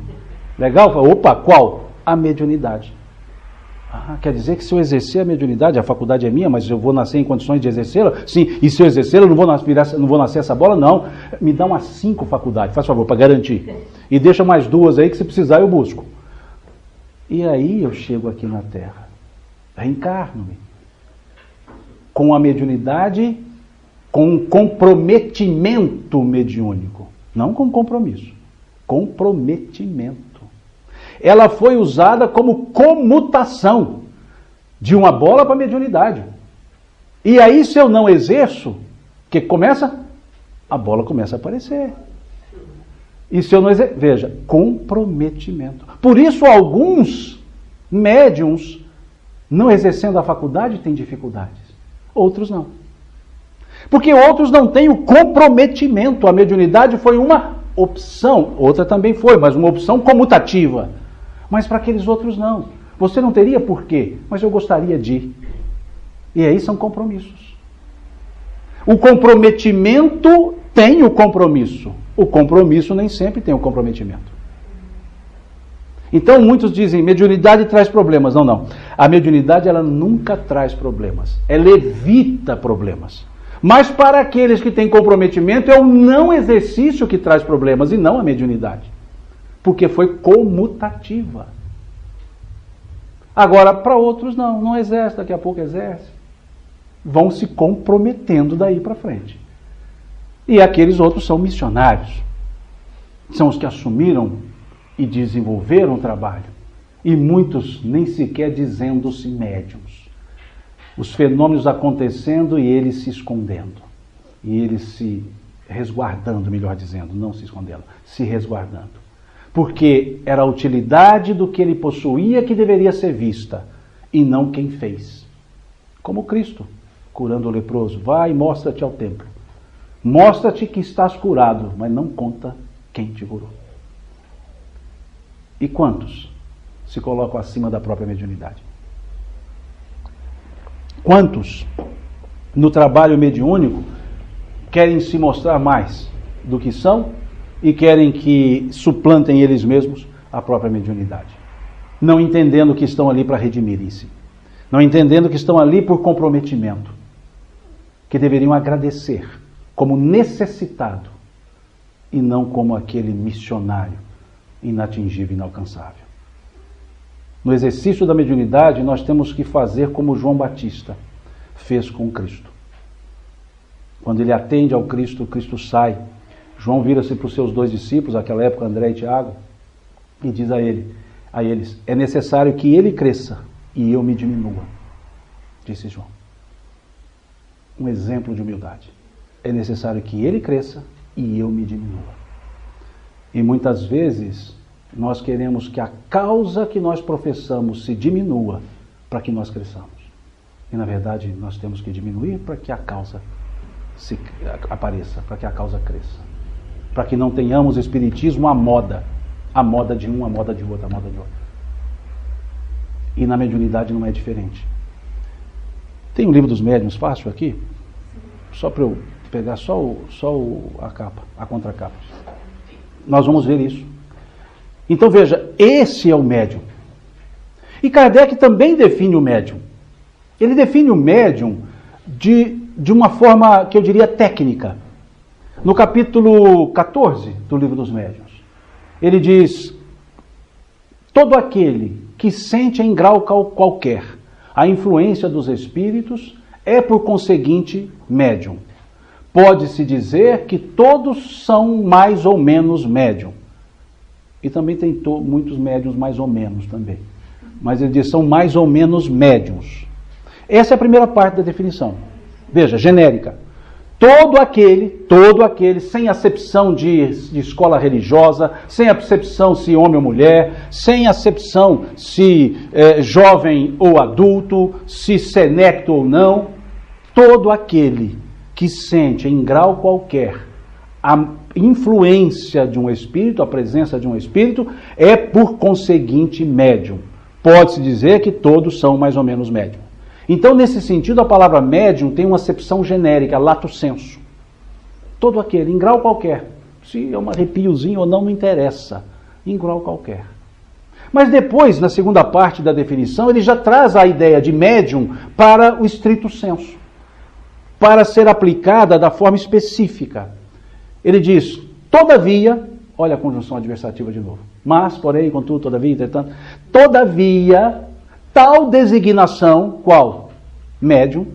S2: Legal? Opa, qual? A mediunidade. Ah, quer dizer que se eu exercer a mediunidade, a faculdade é minha, mas eu vou nascer em condições de exercê-la? Sim, e se eu exercê-la, eu não vou nascer essa bola? Não. Me dá umas 5 faculdades, faz favor, para garantir. E deixa mais 2 aí que se precisar eu busco. E aí eu chego aqui na Terra, reencarno-me. Com a mediunidade, com um comprometimento mediúnico. Não com compromisso. Comprometimento. Ela foi usada como comutação de uma bola para a mediunidade. E aí, se eu não exerço, o que começa? A bola começa a aparecer. E se eu não exerço? Veja, comprometimento. Por isso, alguns médiuns, não exercendo a faculdade, têm dificuldades. Outros não. Porque outros não têm o comprometimento. A mediunidade foi uma opção, outra também foi, mas uma opção comutativa. Mas para aqueles outros não. Você não teria por quê, mas eu gostaria de. E aí são compromissos. O comprometimento tem o compromisso. O compromisso nem sempre tem o comprometimento. Então muitos dizem, mediunidade traz problemas. Não, não. A mediunidade ela nunca traz problemas. Ela evita problemas. Mas para aqueles que têm comprometimento é o não exercício que traz problemas e não a mediunidade. Porque foi comutativa. Agora, para outros não exerce, daqui a pouco exerce. Vão se comprometendo daí para frente. E aqueles outros são missionários. São os que assumiram e desenvolveram o trabalho. E muitos nem sequer dizendo-se médiuns. Os fenômenos acontecendo e eles se escondendo. E eles se resguardando, melhor dizendo, não se escondendo, se resguardando. Porque era a utilidade do que ele possuía que deveria ser vista, e não quem fez. Como Cristo, curando o leproso. Vai e mostra-te ao templo. Mostra-te que estás curado, mas não conta quem te curou. E quantos se colocam acima da própria mediunidade? Quantos, no trabalho mediúnico, querem se mostrar mais do que são e querem que suplantem eles mesmos a própria mediunidade? Não entendendo que estão ali para redimirem-se. Não entendendo que estão ali por comprometimento. Que deveriam agradecer como necessitado e não como aquele missionário inatingível e inalcançável. No exercício da mediunidade, nós temos que fazer como João Batista fez com Cristo. Quando ele atende ao Cristo, o Cristo sai. João vira-se para os seus 2 discípulos, naquela época André e Tiago, e diz a eles, é necessário que ele cresça e eu me diminua, disse João. Um exemplo de humildade. É necessário que ele cresça e eu me diminua. E muitas vezes nós queremos que a causa que nós professamos se diminua para que nós cresçamos. E na verdade nós temos que diminuir para que a causa apareça, para que a causa cresça. Para que não tenhamos espiritismo à moda. A moda de um, a moda de outro, a moda de outro. E na mediunidade não é diferente. Tem um livro dos médiuns fácil aqui? Só para eu pegar a capa, a contracapa. Nós vamos ver isso. Então veja, esse é o médium. E Kardec também define o médium. Ele define o médium de uma forma que eu diria técnica. No capítulo 14 do Livro dos Médiuns, ele diz: todo aquele que sente em grau qualquer a influência dos espíritos é por conseguinte médium. Pode-se dizer que todos são mais ou menos médium. E também tem muitos médiuns mais ou menos também. Mas ele diz, são mais ou menos médiuns. Essa é a primeira parte da definição. Veja, genérica. Todo aquele, sem acepção de escola religiosa, sem acepção se homem ou mulher, sem acepção se jovem ou adulto, se senecto ou não, todo aquele que sente em grau qualquer a influência de um espírito, a presença de um espírito, é por conseguinte médium. Pode-se dizer que todos são mais ou menos médium. Então, nesse sentido, a palavra médium tem uma acepção genérica, lato sensu. Todo aquele, em grau qualquer. Se é um arrepiozinho ou não, não interessa. Em grau qualquer. Mas depois, na segunda parte da definição, ele já traz a ideia de médium para o estrito sensu. Para ser aplicada da forma específica. Ele diz, todavia, olha a conjunção adversativa de novo. Mas, porém, contudo, todavia, entretanto, todavia, tal designação, qual? Médium,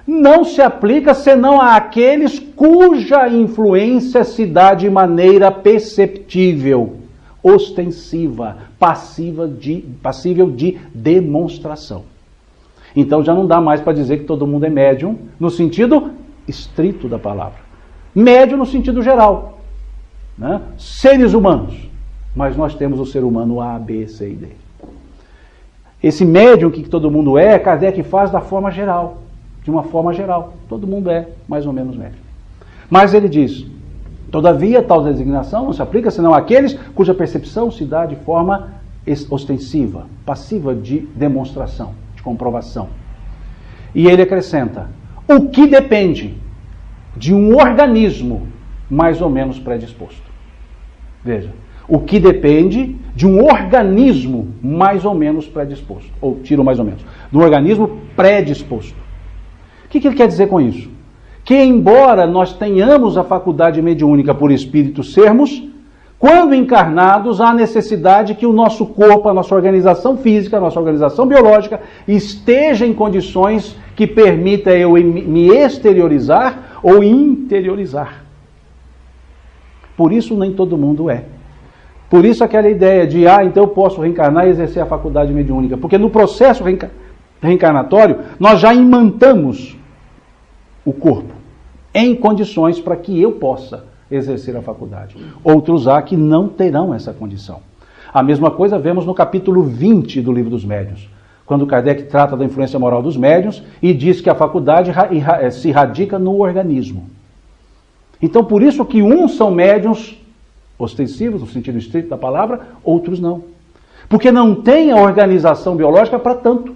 S2: não se aplica senão àqueles cuja influência se dá de maneira perceptível, ostensiva, passível de demonstração. Então já não dá mais para dizer que todo mundo é médium no sentido estrito da palavra. Médium no sentido geral. Né? Seres humanos. Mas nós temos o ser humano A, B, C e D. Esse médium que todo mundo Kardec faz da forma geral. de uma forma geral. Todo mundo é mais ou menos médium. Mas ele diz, todavia, tal designação não se aplica senão àqueles cuja percepção se dá de forma ostensiva, passiva de demonstração, de comprovação. E ele acrescenta, o que depende de um organismo mais ou menos predisposto. Veja, o que depende de um organismo mais ou menos predisposto. Ou tiro mais ou menos. De um organismo predisposto. O que ele quer dizer com isso? Que embora nós tenhamos a faculdade mediúnica por espírito sermos, quando encarnados, há necessidade que o nosso corpo, a nossa organização física, a nossa organização biológica, esteja em condições que permita eu me exteriorizar ou interiorizar. Por isso nem todo mundo é. Por isso aquela ideia de, então eu posso reencarnar e exercer a faculdade mediúnica. Porque no processo reencarnatório, nós já imantamos o corpo em condições para que eu possa exercer a faculdade. Outros há que não terão essa condição. A mesma coisa vemos no capítulo 20 do Livro dos Médiuns, quando Kardec trata da influência moral dos médiuns e diz que a faculdade se radica no organismo. Então, por isso que uns são médiuns ostensivos, no sentido estrito da palavra, outros não. Porque não tem a organização biológica para tanto.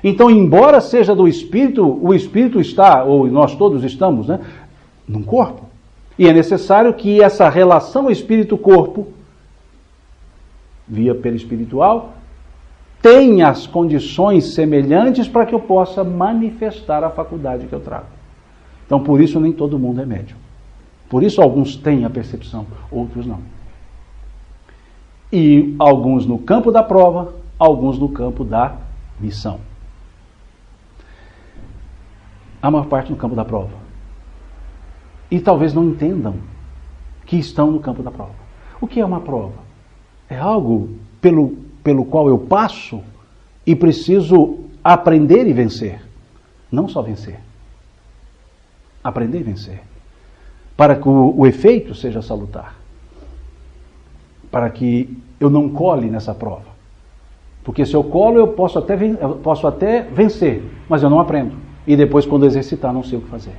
S2: Então, embora seja do espírito, o espírito está, ou nós todos estamos, num corpo. E é necessário que essa relação espírito-corpo, via perispiritual, tenha as condições semelhantes para que eu possa manifestar a faculdade que eu trago. Então, por isso, nem todo mundo é médium. Por isso, alguns têm a percepção, outros não. E alguns no campo da prova, alguns no campo da missão. A maior parte no campo da prova. E talvez não entendam que estão no campo da prova. O que é uma prova? É algo pelo qual eu passo e preciso aprender e vencer. Não só vencer. Aprender e vencer. Para que o efeito seja salutar. Para que eu não cole nessa prova. Porque se eu colo, eu posso até vencer, mas eu não aprendo. E depois, quando exercitar, não sei o que fazer.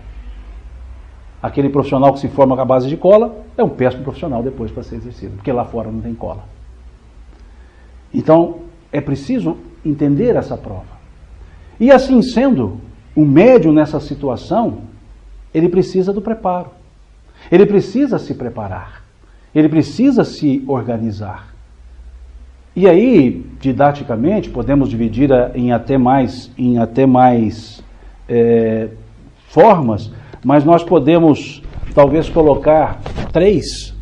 S2: Aquele profissional que se forma com a base de cola é um péssimo profissional depois para ser exercido, porque lá fora não tem cola. Então, é preciso entender essa prova. E assim sendo, o médium nessa situação, ele precisa do preparo. Ele precisa se preparar. Ele precisa se organizar. E aí, didaticamente, podemos dividir em até mais formas, mas nós podemos talvez colocar três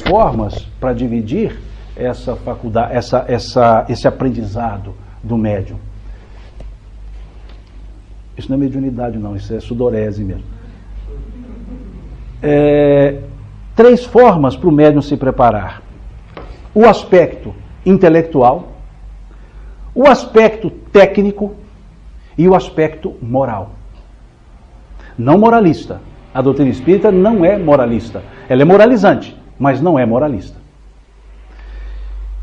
S2: formas para dividir essa faculdade, esse aprendizado do médium. Isso não é mediunidade não, isso é sudorese mesmo. 3 formas para o médium se preparar. O aspecto intelectual, o aspecto técnico e o aspecto moral. Não moralista. A doutrina espírita não é moralista. Ela é moralizante, mas não é moralista.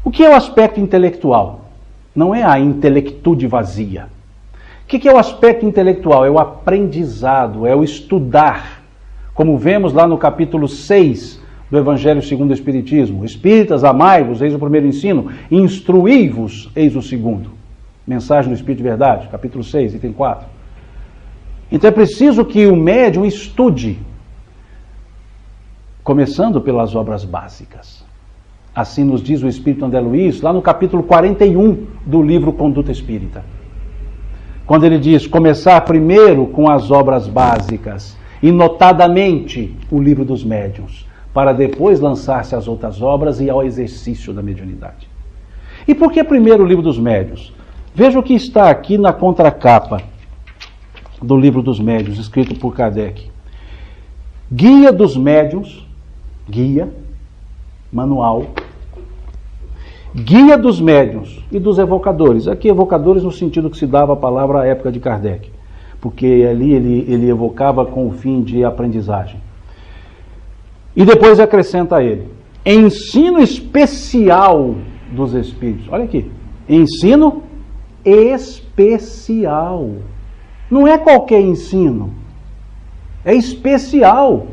S2: O que é o aspecto intelectual? Não é a intelectude vazia. O que é o aspecto intelectual? É o aprendizado, é o estudar. Como vemos lá no capítulo 6 do Evangelho segundo o Espiritismo. Espíritas, amai-vos, eis o primeiro ensino. Instruí-vos, eis o segundo. Mensagem do Espírito de Verdade, capítulo 6, item 4. Então é preciso que o médium estude, começando pelas obras básicas. Assim nos diz o Espírito André Luiz, lá no capítulo 41 do livro Conduta Espírita. Quando ele diz, começar primeiro com as obras básicas, e notadamente o livro dos médiuns, para depois lançar-se às outras obras e ao exercício da mediunidade. E por que primeiro o livro dos médiuns? Veja o que está aqui na contracapa do Livro dos Médiuns, escrito por Kardec. Guia dos Médiuns, guia, manual, guia dos médiuns e dos evocadores. Aqui evocadores no sentido que se dava a palavra à época de Kardec, porque ali ele evocava com o fim de aprendizagem. E depois acrescenta ele, ensino especial dos espíritos. Olha aqui, ensino especial. Não é qualquer ensino. É especial.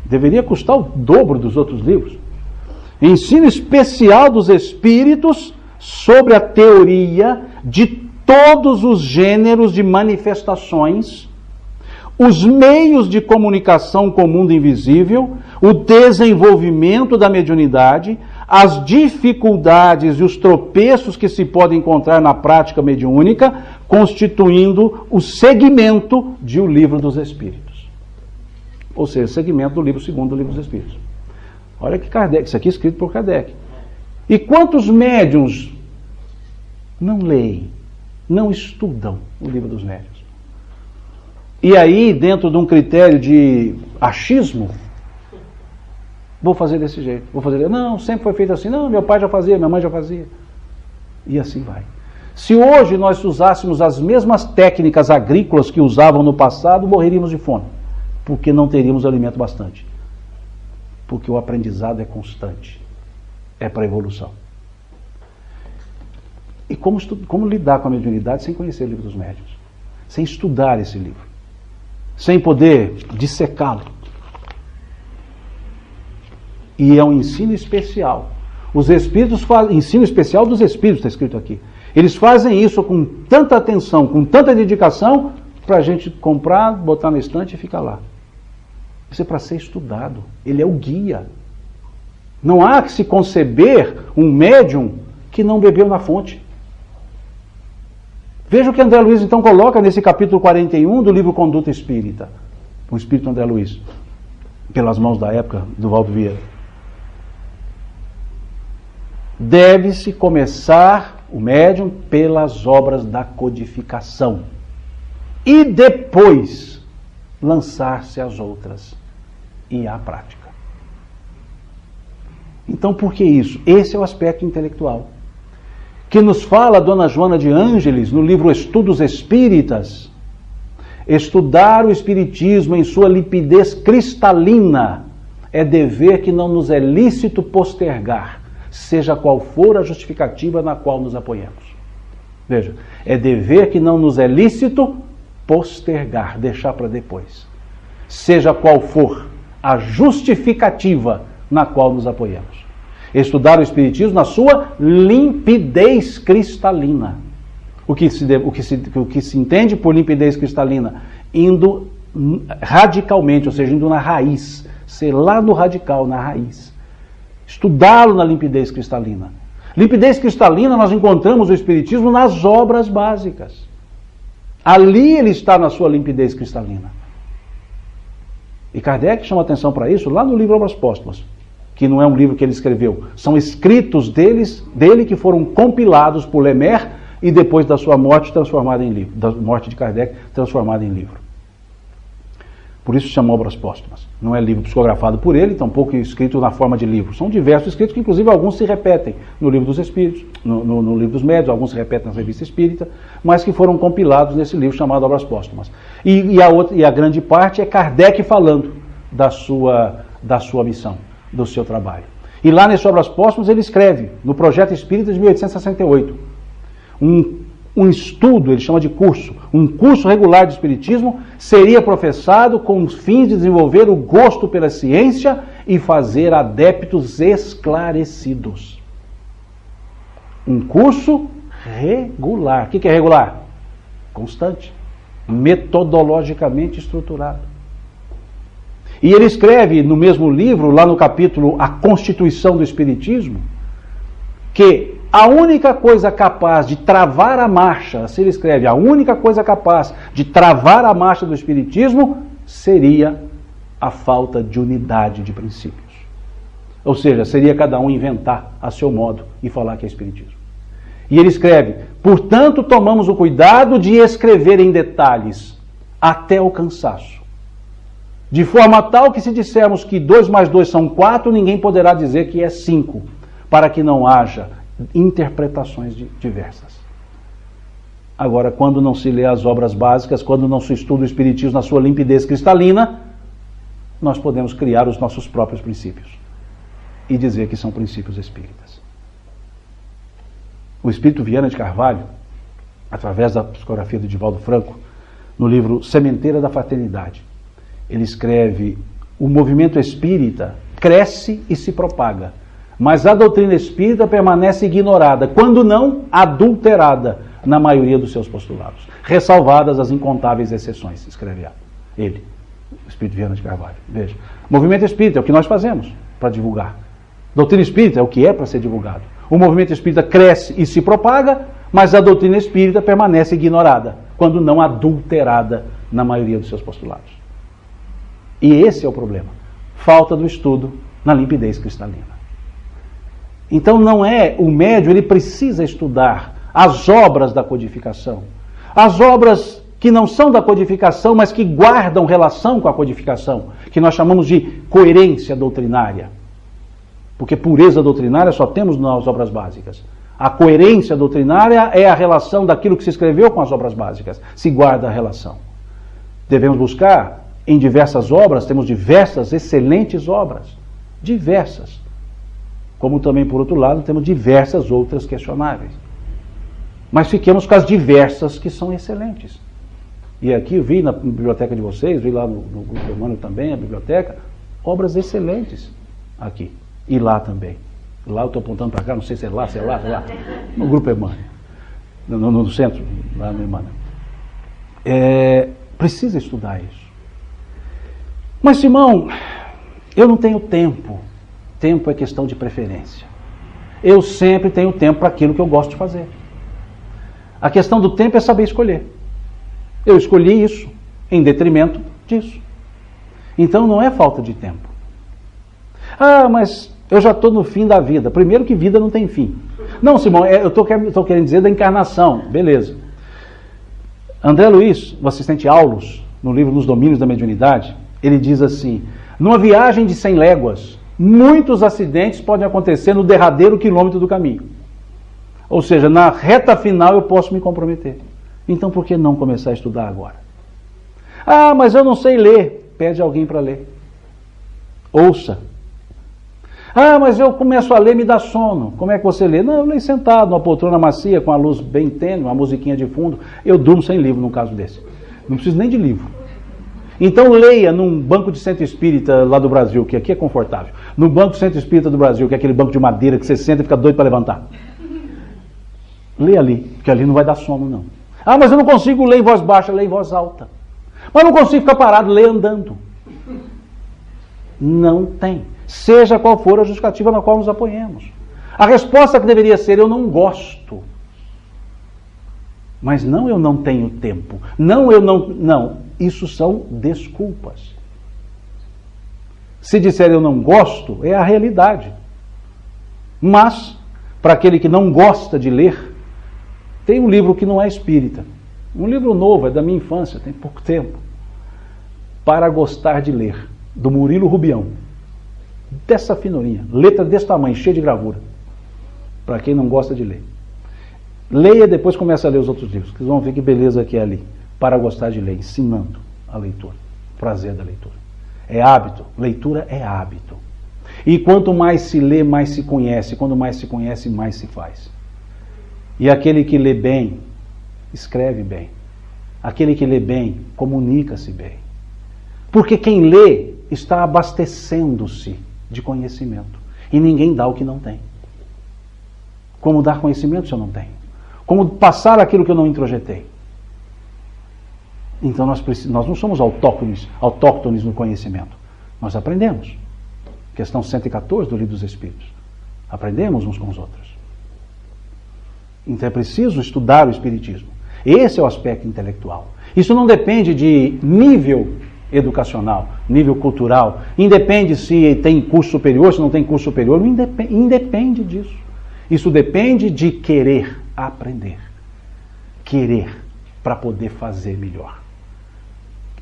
S2: Deveria custar o dobro dos outros livros. Ensino especial dos espíritos sobre a teoria de todos os gêneros de manifestações, os meios de comunicação com o mundo invisível, o desenvolvimento da mediunidade, as dificuldades e os tropeços que se podem encontrar na prática mediúnica, constituindo o segmento de O Livro dos Espíritos. Ou seja, o segmento do livro segundo do Livro dos Espíritos. Olha que Kardec, isso aqui é escrito por Kardec. E quantos médiuns não leem, não estudam o Livro dos Médiuns? E aí, dentro de um critério de achismo, vou fazer desse jeito, vou fazer. Não, sempre foi feito assim. Não, meu pai já fazia, minha mãe já fazia. E assim vai. Se hoje nós usássemos as mesmas técnicas agrícolas que usavam no passado, morreríamos de fome, porque não teríamos alimento bastante. Porque o aprendizado é constante, é para a evolução. E como lidar com a mediunidade sem conhecer o Livro dos Médiuns? Sem estudar esse livro? Sem poder dissecá-lo? E é um ensino especial. Os espíritos fazem, ensino especial dos espíritos, está escrito aqui. Eles fazem isso com tanta atenção, com tanta dedicação, para a gente comprar, botar na estante e ficar lá. Isso é para ser estudado. Ele é o guia. Não há que se conceber um médium que não bebeu na fonte. Veja o que André Luiz então coloca nesse capítulo 41 do livro Conduta Espírita. O Espírito André Luiz, pelas mãos da época do Valdo Vieira. Deve-se começar o médium pelas obras da codificação. E depois lançar-se às outras e à prática. Então, por que isso? Esse é o aspecto intelectual que nos fala a Dona Joana de Ângeles no livro Estudos Espíritas. Estudar o Espiritismo em sua limpidez cristalina é dever que não nos é lícito postergar, seja qual for a justificativa na qual nos apoiamos. Veja, é dever que não nos é lícito postergar, deixar para depois, seja qual for a justificativa na qual nos apoiamos. Estudar o Espiritismo na sua limpidez cristalina. O que se entende por limpidez cristalina? Indo radicalmente, ou seja, indo na raiz, ser lá no radical, na raiz. Estudá-lo na limpidez cristalina. Limpidez cristalina, nós encontramos o Espiritismo nas obras básicas. Ali ele está na sua limpidez cristalina. E Kardec chama atenção para isso lá no livro Obras Póstumas, que não é um livro que ele escreveu, são escritos dele que foram compilados por Lemer e depois da sua morte transformada em livro, da morte de Kardec transformada em livro. Por isso se chama Obras Póstumas. Não é livro psicografado por ele, tampouco escrito na forma de livro. São diversos escritos que inclusive alguns se repetem no Livro dos Espíritos, no Livro dos Médiuns, alguns se repetem na Revista Espírita, mas que foram compilados nesse livro chamado Obras Póstumas. E a grande parte é Kardec falando da sua missão, do seu trabalho. E lá nessas Obras Póstumas ele escreve, no Projeto Espírita de 1868, um estudo, ele chama de curso, um curso regular de Espiritismo seria professado com os fins de desenvolver o gosto pela ciência e fazer adeptos esclarecidos. Um curso regular. O que é regular? Constante, metodologicamente estruturado. E ele escreve no mesmo livro, lá no capítulo A Constituição do Espiritismo, que a única coisa capaz de travar a marcha, assim ele escreve, a única coisa capaz de travar a marcha do Espiritismo seria a falta de unidade de princípios. Ou seja, seria cada um inventar a seu modo e falar que é Espiritismo. E ele escreve, portanto, tomamos o cuidado de escrever em detalhes até o cansaço. De forma tal que se dissermos que 2 mais 2 são 4, ninguém poderá dizer que é 5, para que não haja interpretações diversas. Agora, quando não se lê as obras básicas, quando não se estuda o Espiritismo na sua limpidez cristalina, nós podemos criar os nossos próprios princípios e dizer que são princípios espíritas. O Espírito Viana de Carvalho, através da psicografia do Divaldo Franco, no livro Sementeira da Fraternidade. Ele escreve: o movimento espírita cresce e se propaga, mas a doutrina espírita permanece ignorada, quando não adulterada, na maioria dos seus postulados, ressalvadas as incontáveis exceções, escreve ele, o Espírito Viana de Carvalho. Veja, movimento espírita é o que nós fazemos para divulgar. Doutrina espírita é o que é para ser divulgado. O movimento espírita cresce e se propaga, mas a doutrina espírita permanece ignorada, quando não adulterada, na maioria dos seus postulados. E esse é o problema. Falta do estudo na limpidez cristalina. Então não é o médium, ele precisa estudar as obras da codificação. As obras que não são da codificação, mas que guardam relação com a codificação, que nós chamamos de coerência doutrinária. Porque pureza doutrinária só temos nas obras básicas. A coerência doutrinária é a relação daquilo que se escreveu com as obras básicas. Se guarda a relação. Devemos buscar em diversas obras, temos diversas excelentes obras. Diversas. Como também, por outro lado, temos diversas outras questionáveis. Mas fiquemos com as diversas que são excelentes. E aqui eu vi na biblioteca de vocês, vi lá no Grupo Emmanuel também, a biblioteca, obras excelentes aqui. E lá também. Lá eu estou apontando para cá, não sei se é lá, no Grupo Emmanuel. No centro, lá no Emmanuel. Precisa estudar isso. Mas, Simão, eu não tenho tempo. Tempo é questão de preferência. Eu sempre tenho tempo para aquilo que eu gosto de fazer. A questão do tempo é saber escolher. Eu escolhi isso em detrimento disso. Então não é falta de tempo. Ah, mas eu já estou no fim da vida. Primeiro que vida não tem fim. Não, Simão, eu estou querendo dizer da encarnação. Beleza. André Luiz, o assistente Aulus, no livro Nos Domínios da Mediunidade, ele diz assim: numa viagem de 100 léguas, muitos acidentes podem acontecer no derradeiro quilômetro do caminho. Ou seja, na reta final eu posso me comprometer. Então por que não começar a estudar agora? Ah, mas eu não sei ler. Pede alguém para ler. Ouça. Ah, mas eu começo a ler e me dá sono. Como é que você lê? Não, eu leio sentado, numa poltrona macia, com a luz bem tênue, uma musiquinha de fundo. Eu durmo sem livro num caso desse. Não preciso nem de livro. Então leia num banco de centro espírita lá do Brasil, que aqui é confortável. No banco de centro espírita do Brasil, que é aquele banco de madeira que você senta e fica doido para levantar. Lê ali, porque ali não vai dar sono, não. Ah, mas eu não consigo ler em voz baixa, lê em voz alta. Mas eu não consigo ficar parado, lê andando. Não tem. Seja qual for a justificativa na qual nos apoiemos. A resposta que deveria ser: eu não gosto. Mas não, eu não tenho tempo. Não, eu não... Não, isso são desculpas. Se disser eu não gosto, é a realidade. Mas, para aquele que não gosta de ler, tem um livro que não é espírita. Um livro novo, é da minha infância, tem pouco tempo. Para Gostar de Ler, do Murilo Rubião. Dessa finurinha, letra desse tamanho, cheia de gravura. Para quem não gosta de ler. Leia e depois começa a ler os outros livros. Vocês vão ver que beleza que é ali. Para Gostar de Ler, ensinando a leitura. Prazer da leitura. É hábito. Leitura é hábito. E quanto mais se lê, mais se conhece. Quando mais se conhece, mais se faz. E aquele que lê bem, escreve bem. Aquele que lê bem, comunica-se bem. Porque quem lê está abastecendo-se de conhecimento. E ninguém dá o que não tem. Como dar conhecimento se eu não tenho? Como passar aquilo que eu não introjetei? Então nós não somos autóctones no conhecimento. Nós aprendemos. Questão 114 do Livro dos Espíritos. Aprendemos uns com os outros. Então é preciso estudar o Espiritismo. Esse é o aspecto intelectual. Isso não depende de nível educacional, nível cultural. Independe se tem curso superior, se não tem curso superior. Independe disso. Isso depende de querer aprender. Querer para poder fazer melhor.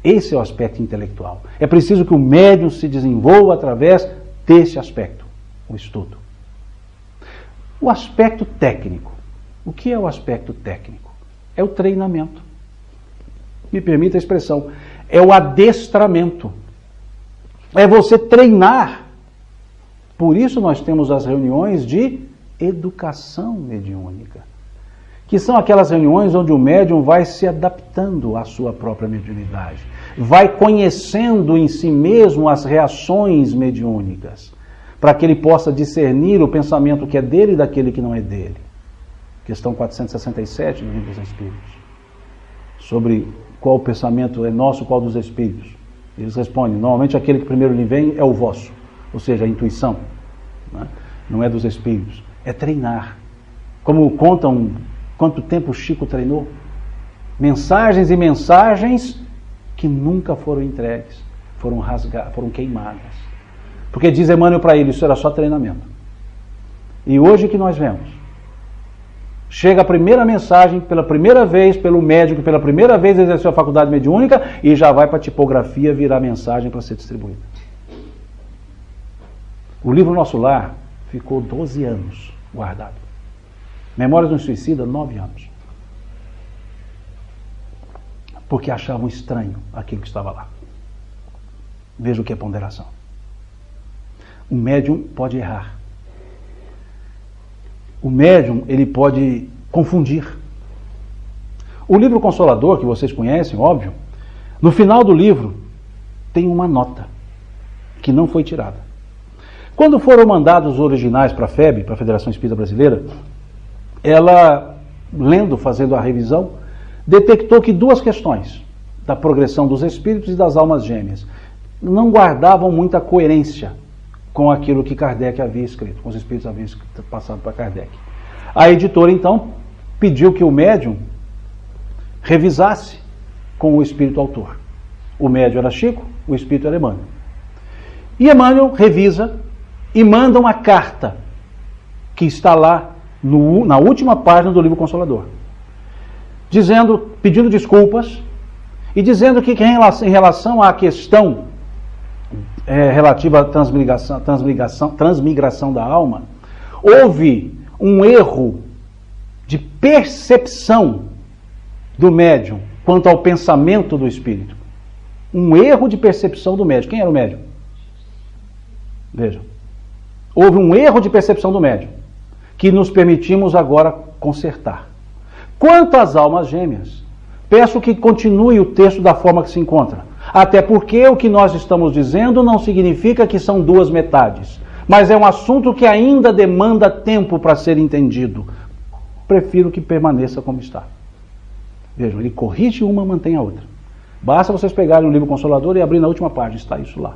S2: Esse é o aspecto intelectual. É preciso que o médium se desenvolva através desse aspecto, o estudo. O aspecto técnico. O que é o aspecto técnico? É o treinamento. Me permita a expressão. É o adestramento. É você treinar. Por isso nós temos as reuniões de educação mediúnica, que são aquelas reuniões onde o médium vai se adaptando à sua própria mediunidade, vai conhecendo em si mesmo as reações mediúnicas, para que ele possa discernir o pensamento que é dele e daquele que não é dele. Questão 467 do Livro dos Espíritos. Sobre qual pensamento é nosso, qual dos espíritos. Eles respondem, normalmente aquele que primeiro lhe vem é o vosso, ou seja, a intuição, né? Não é dos espíritos, é treinar. Como contam quanto tempo o Chico treinou, mensagens e mensagens que nunca foram entregues, foram rasgadas, foram queimadas. Porque diz Emmanuel para ele, isso era só treinamento. E hoje que nós vemos, chega a primeira mensagem, pela primeira vez, pelo médico, pela primeira vez exerceu a faculdade mediúnica e já vai para a tipografia virar mensagem para ser distribuída. O livro Nosso Lar ficou 12 anos guardado. Memórias de um Suicida, 9 anos. Porque achavam estranho aquilo que estava lá. Veja o que é ponderação. O médium pode errar. O médium, ele pode confundir. O livro Consolador, que vocês conhecem, óbvio, no final do livro tem uma nota que não foi tirada. Quando foram mandados os originais para a FEB, para a Federação Espírita Brasileira, ela, lendo, fazendo a revisão, detectou que duas questões da progressão dos espíritos e das almas gêmeas não guardavam muita coerência com aquilo que Kardec havia escrito, com os espíritos haviam passado para Kardec. A editora, então, pediu que o médium revisasse com o espírito autor. O médium era Chico, o espírito era Emmanuel. E Emmanuel revisa e manda uma carta que está lá na última página do livro Consolador, pedindo desculpas e dizendo que em relação à questão relativa à transmigração da alma, houve um erro de percepção do médium quanto ao pensamento do espírito. Um erro de percepção do médium. Quem era o médium? Vejam. Houve um erro de percepção do médium que nos permitimos agora consertar. Quanto às almas gêmeas, peço que continue o texto da forma que se encontra. Até porque o que nós estamos dizendo não significa que são duas metades, mas é um assunto que ainda demanda tempo para ser entendido. Prefiro que permaneça como está. Vejam, ele corrige uma, mantém a outra. Basta vocês pegarem o livro Consolador e abrir na última página, está isso lá.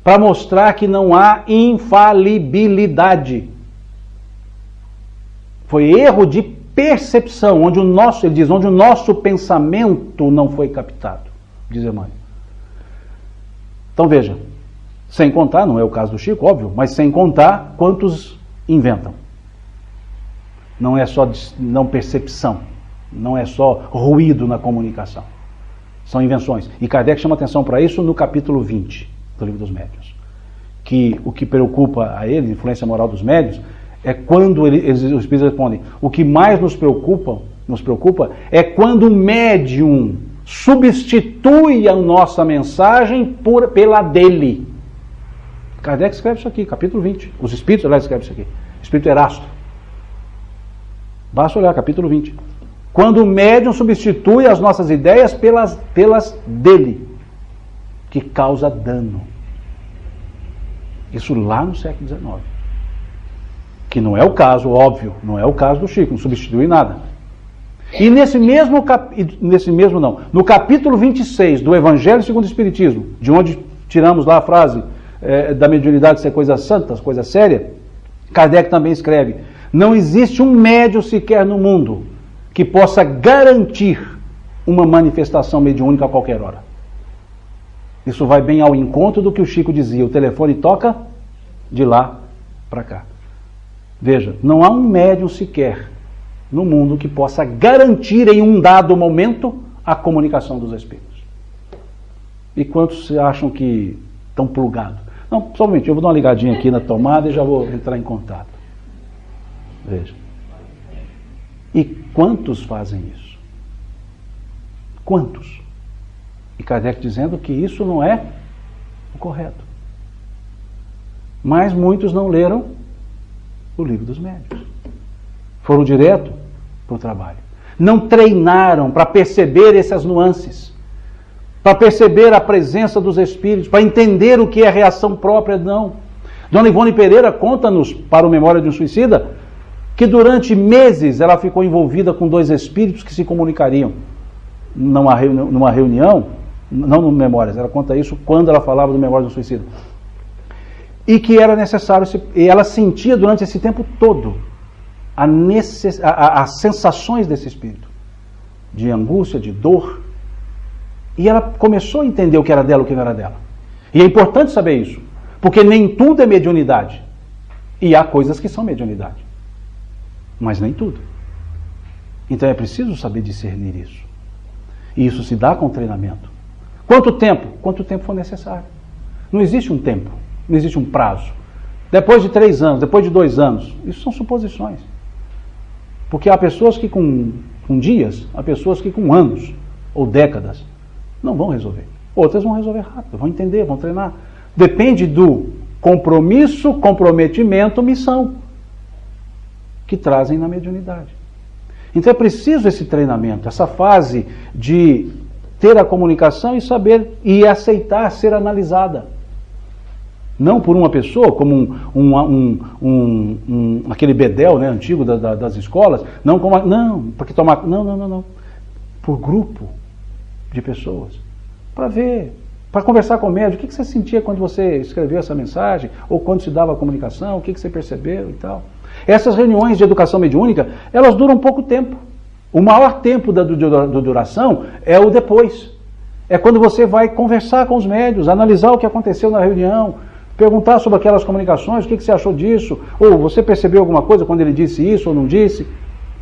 S2: Para mostrar que não há infalibilidade. Foi erro de percepção, onde ele diz, onde o nosso pensamento não foi captado, diz Emmanuel. Então veja, sem contar, não é o caso do Chico, óbvio, mas sem contar quantos inventam. Não é só não percepção, não é só ruído na comunicação. São invenções. E Kardec chama atenção para isso no capítulo 20 do Livro dos Médiuns. Que o que preocupa a ele, influência moral dos médiuns, é quando os espíritos respondem, o que mais nos preocupa é quando o médium substitui a nossa mensagem pela dele. Kardec escreve isso aqui, capítulo 20. Os espíritos, aliás, escrevem isso aqui. Espírito Erasto. Basta olhar, capítulo 20. Quando o médium substitui as nossas ideias pelas dele, que causa dano. Isso lá no século XIX. Que não é o caso, óbvio, não é o caso do Chico, não substitui nada. E no capítulo 26 do Evangelho segundo o Espiritismo, de onde tiramos lá a frase da mediunidade ser coisa santa, coisa séria, Kardec também escreve, não existe um médium sequer no mundo que possa garantir uma manifestação mediúnica a qualquer hora. Isso vai bem ao encontro do que o Chico dizia, o telefone toca de lá para cá. Veja, não há um médium sequer no mundo que possa garantir em um dado momento a comunicação dos espíritos. E quantos acham que estão plugados? Não, somente eu vou dar uma ligadinha aqui na tomada e já vou entrar em contato. Veja. E quantos fazem isso? Quantos? E Kardec dizendo que isso não é o correto. Mas muitos não leram o Livro dos Médiuns. Foram direto para o trabalho. Não treinaram para perceber essas nuances, para perceber a presença dos espíritos, para entender o que é reação própria, não. Dona Ivone Pereira conta-nos, para o Memória de um Suicida, que durante meses ela ficou envolvida com 2 espíritos que se comunicariam numa reunião, não no Memórias, ela conta isso quando ela falava do Memória de um Suicida. E que era necessário, e ela sentia durante esse tempo todo as sensações desse espírito, de angústia, de dor, e ela começou a entender o que era dela e o que não era dela. E é importante saber isso, porque nem tudo é mediunidade, e há coisas que são mediunidade, mas nem tudo. Então é preciso saber discernir isso, e isso se dá com treinamento. Quanto tempo? Quanto tempo for necessário. Não existe um tempo, não existe um prazo. Depois de 3 anos, depois de 2 anos, isso são suposições. Porque há pessoas que com dias, há pessoas que com anos ou décadas não vão resolver. Outras vão resolver rápido, vão entender, vão treinar. Depende do compromisso, comprometimento, missão que trazem na mediunidade. Então é preciso esse treinamento, essa fase de ter a comunicação e saber e aceitar ser analisada. Não por uma pessoa, como aquele bedel, né, antigo das escolas, não, porque tomar. Não. Por grupo de pessoas. Para ver, para conversar com o médico, o que você sentia quando você escreveu essa mensagem, ou quando se dava a comunicação, o que você percebeu e tal. Essas reuniões de educação mediúnica, elas duram pouco tempo. O maior tempo da duração é o depois. É quando você vai conversar com os médiuns, analisar o que aconteceu na reunião, perguntar sobre aquelas comunicações, o que você achou disso, ou você percebeu alguma coisa quando ele disse isso ou não disse,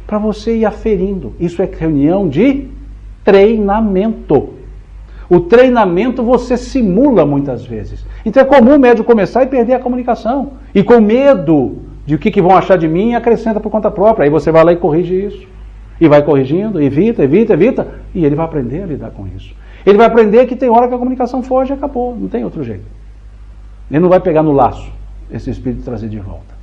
S2: para você ir aferindo. Isso é reunião de treinamento. O treinamento você simula muitas vezes. Então é comum o médium começar e perder a comunicação, e com medo de o que vão achar de mim, acrescenta por conta própria. Aí você vai lá e corrige isso, e vai corrigindo, evita, e ele vai aprender a lidar com isso. Ele vai aprender que tem hora que a comunicação foge e acabou, não tem outro jeito. Ele não vai pegar no laço esse espírito e trazer de volta.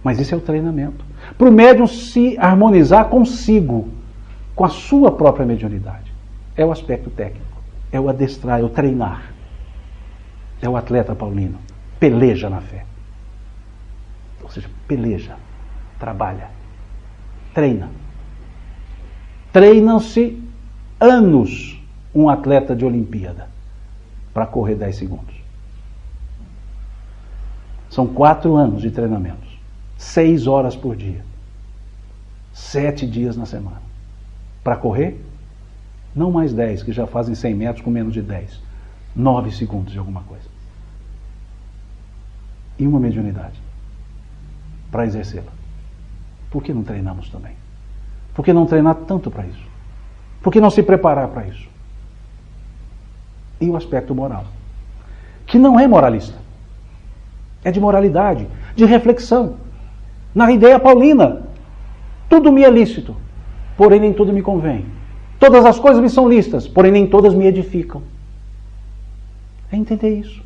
S2: Mas isso é o treinamento. Para o médium se harmonizar consigo, com a sua própria mediunidade. É o aspecto técnico. É o adestrar, é o treinar. É o atleta paulino. Peleja na fé. Ou seja, peleja, trabalha, treina. Treinam-se anos um atleta de Olimpíada para correr 10 segundos. São 4 anos de treinamentos. 6 horas por dia. 7 dias na semana. Para correr, não mais 10, que já fazem 100 metros com menos de 10. 9 segundos de alguma coisa. E uma mediunidade para exercê-la. Por que não treinamos também? Por que não treinar tanto para isso? Por que não se preparar para isso? E o aspecto moral, que não é moralista. É de moralidade, de reflexão. Na ideia paulina, tudo me é lícito, porém nem tudo me convém. Todas as coisas me são lícitas, porém nem todas me edificam. É entender isso.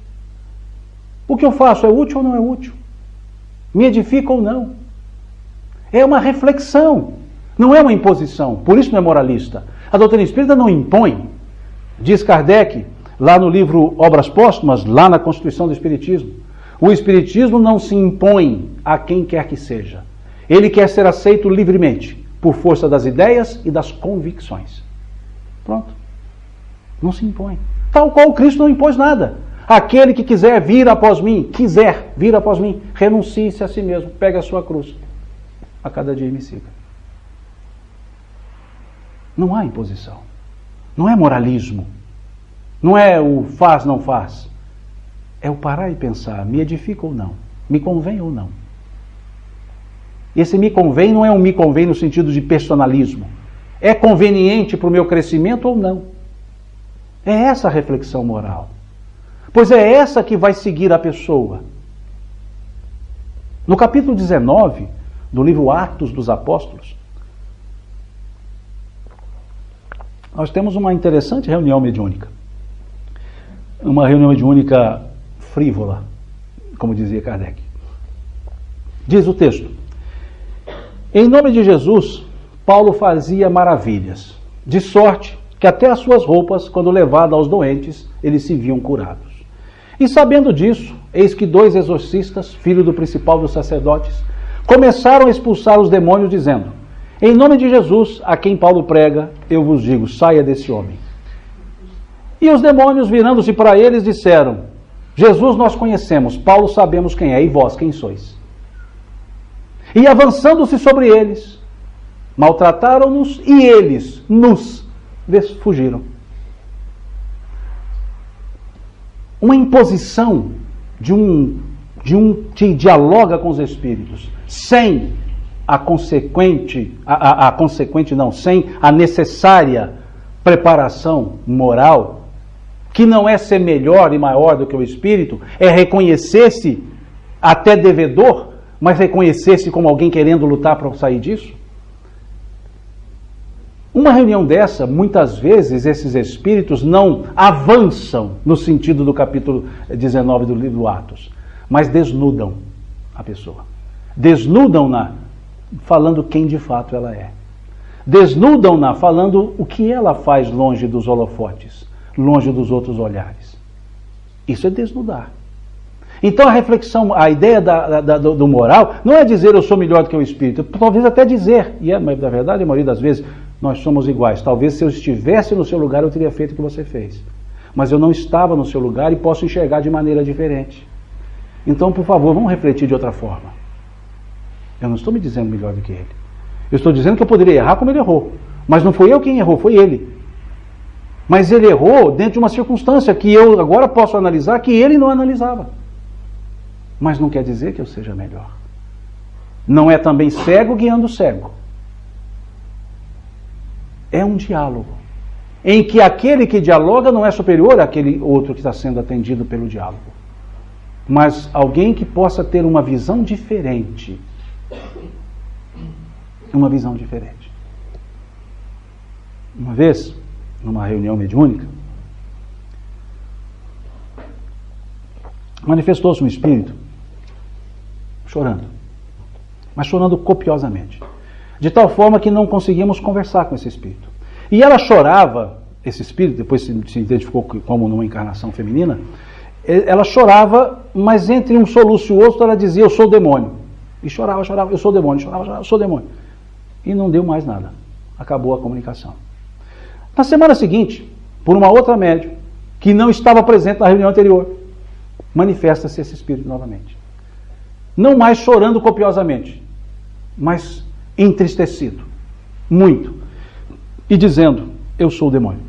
S2: O que eu faço é útil ou não é útil? Me edifica ou não? É uma reflexão, não é uma imposição. Por isso não é moralista. A doutrina espírita não impõe. Diz Kardec, lá no livro Obras Póstumas, lá na Constituição do Espiritismo, o Espiritismo não se impõe a quem quer que seja. Ele quer ser aceito livremente, por força das ideias e das convicções. Pronto. Não se impõe. Tal qual Cristo não impôs nada. Aquele que quiser vir após mim, renuncie-se a si mesmo, pegue a sua cruz. A cada dia me siga. Não há imposição. Não é moralismo. Não é o faz, não faz. É o parar e pensar, me edifica ou não? Me convém ou não? Esse me convém não é um me convém no sentido de personalismo. É conveniente para o meu crescimento ou não? É essa a reflexão moral. Pois é essa que vai seguir a pessoa. No capítulo 19 do livro Atos dos Apóstolos, nós temos uma interessante reunião mediúnica. Uma reunião mediúnica frívola, como dizia Kardec. Diz o texto: em nome de Jesus, Paulo fazia maravilhas, de sorte que até as suas roupas, quando levadas aos doentes, eles se viam curados. E sabendo disso, eis que 2 exorcistas, filhos do principal dos sacerdotes, começaram a expulsar os demônios, dizendo: em nome de Jesus, a quem Paulo prega, eu vos digo, saia desse homem. E os demônios, virando-se para eles, disseram: Jesus nós conhecemos, Paulo sabemos quem é, e vós quem sois? E avançando-se sobre eles, maltrataram-nos, e eles nos fugiram. Uma imposição de um que dialoga com os espíritos, sem sem a necessária preparação moral, que não é ser melhor e maior do que o espírito, é reconhecer-se até devedor, mas reconhecer-se como alguém querendo lutar para sair disso. Uma reunião dessa, muitas vezes, esses espíritos não avançam no sentido do capítulo 19 do livro Atos, mas desnudam a pessoa. Desnudam-na falando quem de fato ela é. Desnudam-na falando o que ela faz longe dos holofotes, longe dos outros olhares. Isso é desnudar. Então a reflexão, a ideia do moral, não é dizer eu sou melhor do que o espírito, talvez até dizer, e mas na verdade a maioria das vezes nós somos iguais. Talvez se eu estivesse no seu lugar eu teria feito o que você fez. Mas eu não estava no seu lugar e posso enxergar de maneira diferente. Então, por favor, vamos refletir de outra forma. Eu não estou me dizendo melhor do que ele. Eu estou dizendo que eu poderia errar como ele errou. Mas não foi eu quem errou, foi ele. Mas ele errou dentro de uma circunstância que eu agora posso analisar que ele não analisava. Mas não quer dizer que eu seja melhor. Não é também cego guiando cego. É um diálogo, em que aquele que dialoga não é superior àquele outro que está sendo atendido pelo diálogo, mas alguém que possa ter uma visão diferente. Uma visão diferente. Uma vez, numa reunião mediúnica, manifestou-se um espírito chorando, mas chorando copiosamente. De tal forma que não conseguíamos conversar com esse espírito. E ela chorava, esse espírito, depois se identificou como numa encarnação feminina, ela chorava, mas entre um soluço e o outro ela dizia, eu sou o demônio. E chorava, eu sou o demônio, chorava, eu sou o demônio. E não deu mais nada. Acabou a comunicação. Na semana seguinte, por uma outra médium, que não estava presente na reunião anterior, manifesta-se esse espírito novamente. Não mais chorando copiosamente, mas entristecido, muito, e dizendo, eu sou o demônio.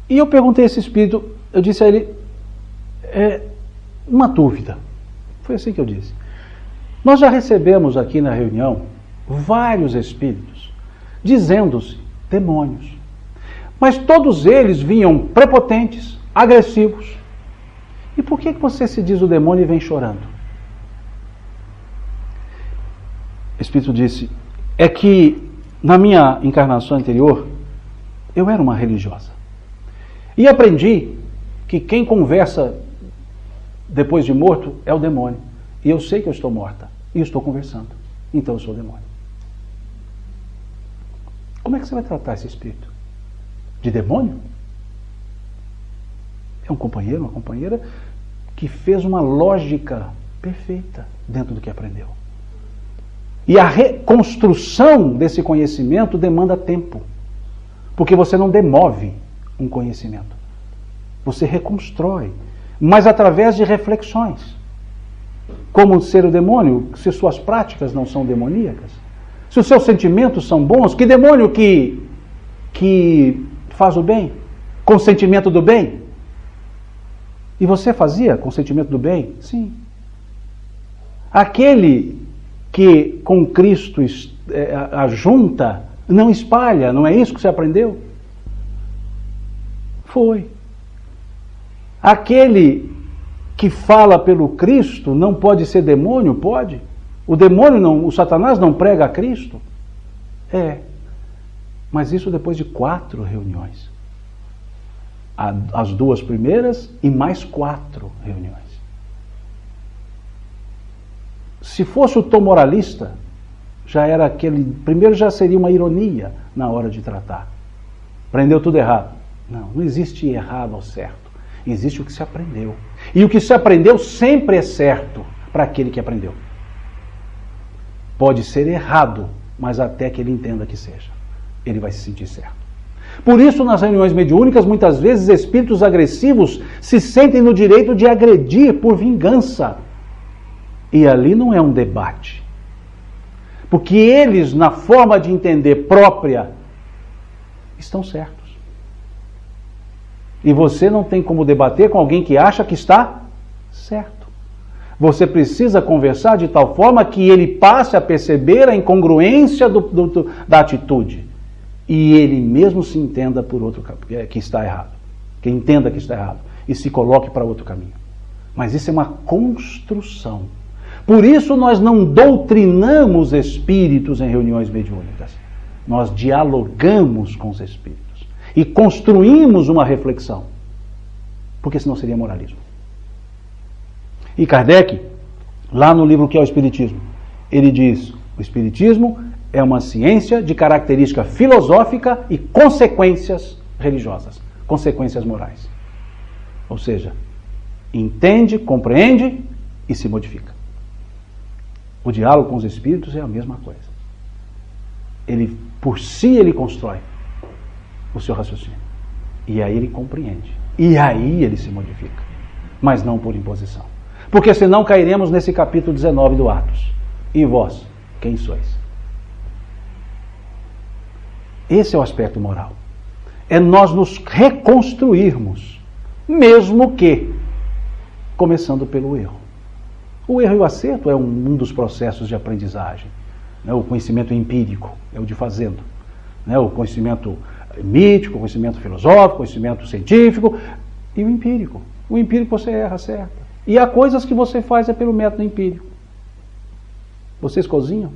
S2: E eu perguntei a esse espírito, eu disse a ele, uma dúvida, foi assim que eu disse. Nós já recebemos aqui na reunião vários espíritos, dizendo-se demônios, mas todos eles vinham prepotentes, agressivos. E por que você se diz o demônio e vem chorando? O Espírito disse, é que na minha encarnação anterior, eu era uma religiosa. E aprendi que quem conversa depois de morto é o demônio. E eu sei que eu estou morta. E eu estou conversando. Então eu sou o demônio. Como é que você vai tratar esse espírito? De demônio? É um companheiro, uma companheira que fez uma lógica perfeita dentro do que aprendeu. E a reconstrução desse conhecimento demanda tempo. Porque você não demove um conhecimento. Você reconstrói. Mas através de reflexões. Como ser o demônio, se suas práticas não são demoníacas. Se os seus sentimentos são bons, que demônio que faz o bem? Com sentimento do bem? E você fazia com sentimento do bem? Sim. Aquele que com Cristo ajunta, não espalha, não é isso que você aprendeu? Foi. Aquele que fala pelo Cristo não pode ser demônio? Pode. O demônio não, o Satanás não prega a Cristo? É. Mas isso depois de 4 reuniões. As 2 primeiras e mais 4 reuniões. Se fosse o tom moralista, Primeiro já seria uma ironia na hora de tratar. Aprendeu tudo errado. Não existe errado ou certo. Existe o que se aprendeu. E o que se aprendeu sempre é certo para aquele que aprendeu. Pode ser errado, mas até que ele entenda que seja. Ele vai se sentir certo. Por isso, nas reuniões mediúnicas, muitas vezes espíritos agressivos se sentem no direito de agredir por vingança. E ali não é um debate. Porque eles, na forma de entender própria, estão certos. E você não tem como debater com alguém que acha que está certo. Você precisa conversar de tal forma que ele passe a perceber a incongruência da atitude. E ele mesmo se entenda por outro que está errado. Que entenda que está errado. E se coloque para outro caminho. Mas isso é uma construção. Por isso nós não doutrinamos espíritos em reuniões mediúnicas. Nós dialogamos com os espíritos. E construímos uma reflexão. Porque senão seria moralismo. E Kardec, lá no livro que é o Espiritismo, ele diz: o Espiritismo é uma ciência de característica filosófica e consequências religiosas, consequências morais. Ou seja, entende, compreende e se modifica. O diálogo com os espíritos é a mesma coisa. Ele, por si, ele constrói o seu raciocínio. E aí ele compreende. E aí ele se modifica. Mas não por imposição. Porque senão cairemos nesse capítulo 19 do Atos. E vós, quem sois? Esse é o aspecto moral. É nós nos reconstruirmos, mesmo que começando pelo erro. O erro e o acerto é um dos processos de aprendizagem. O conhecimento empírico é o de fazendo. O conhecimento mítico, o conhecimento filosófico, o conhecimento científico e o empírico. O empírico você erra, acerta. E há coisas que você faz pelo método empírico. Vocês cozinham?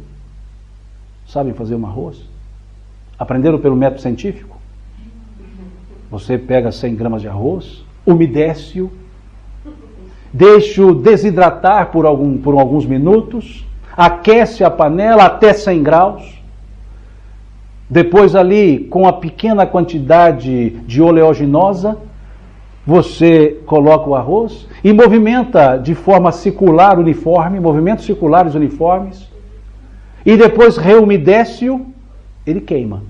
S2: Sabem fazer um arroz? Aprenderam pelo método científico? Você pega 100 gramas de arroz, umedece-o, deixa-o desidratar por alguns minutos, aquece a panela até 100 graus, depois ali, com a pequena quantidade de oleaginosa, você coloca o arroz e movimenta de forma circular uniforme, movimentos circulares uniformes, e depois reumedece-o, ele queima,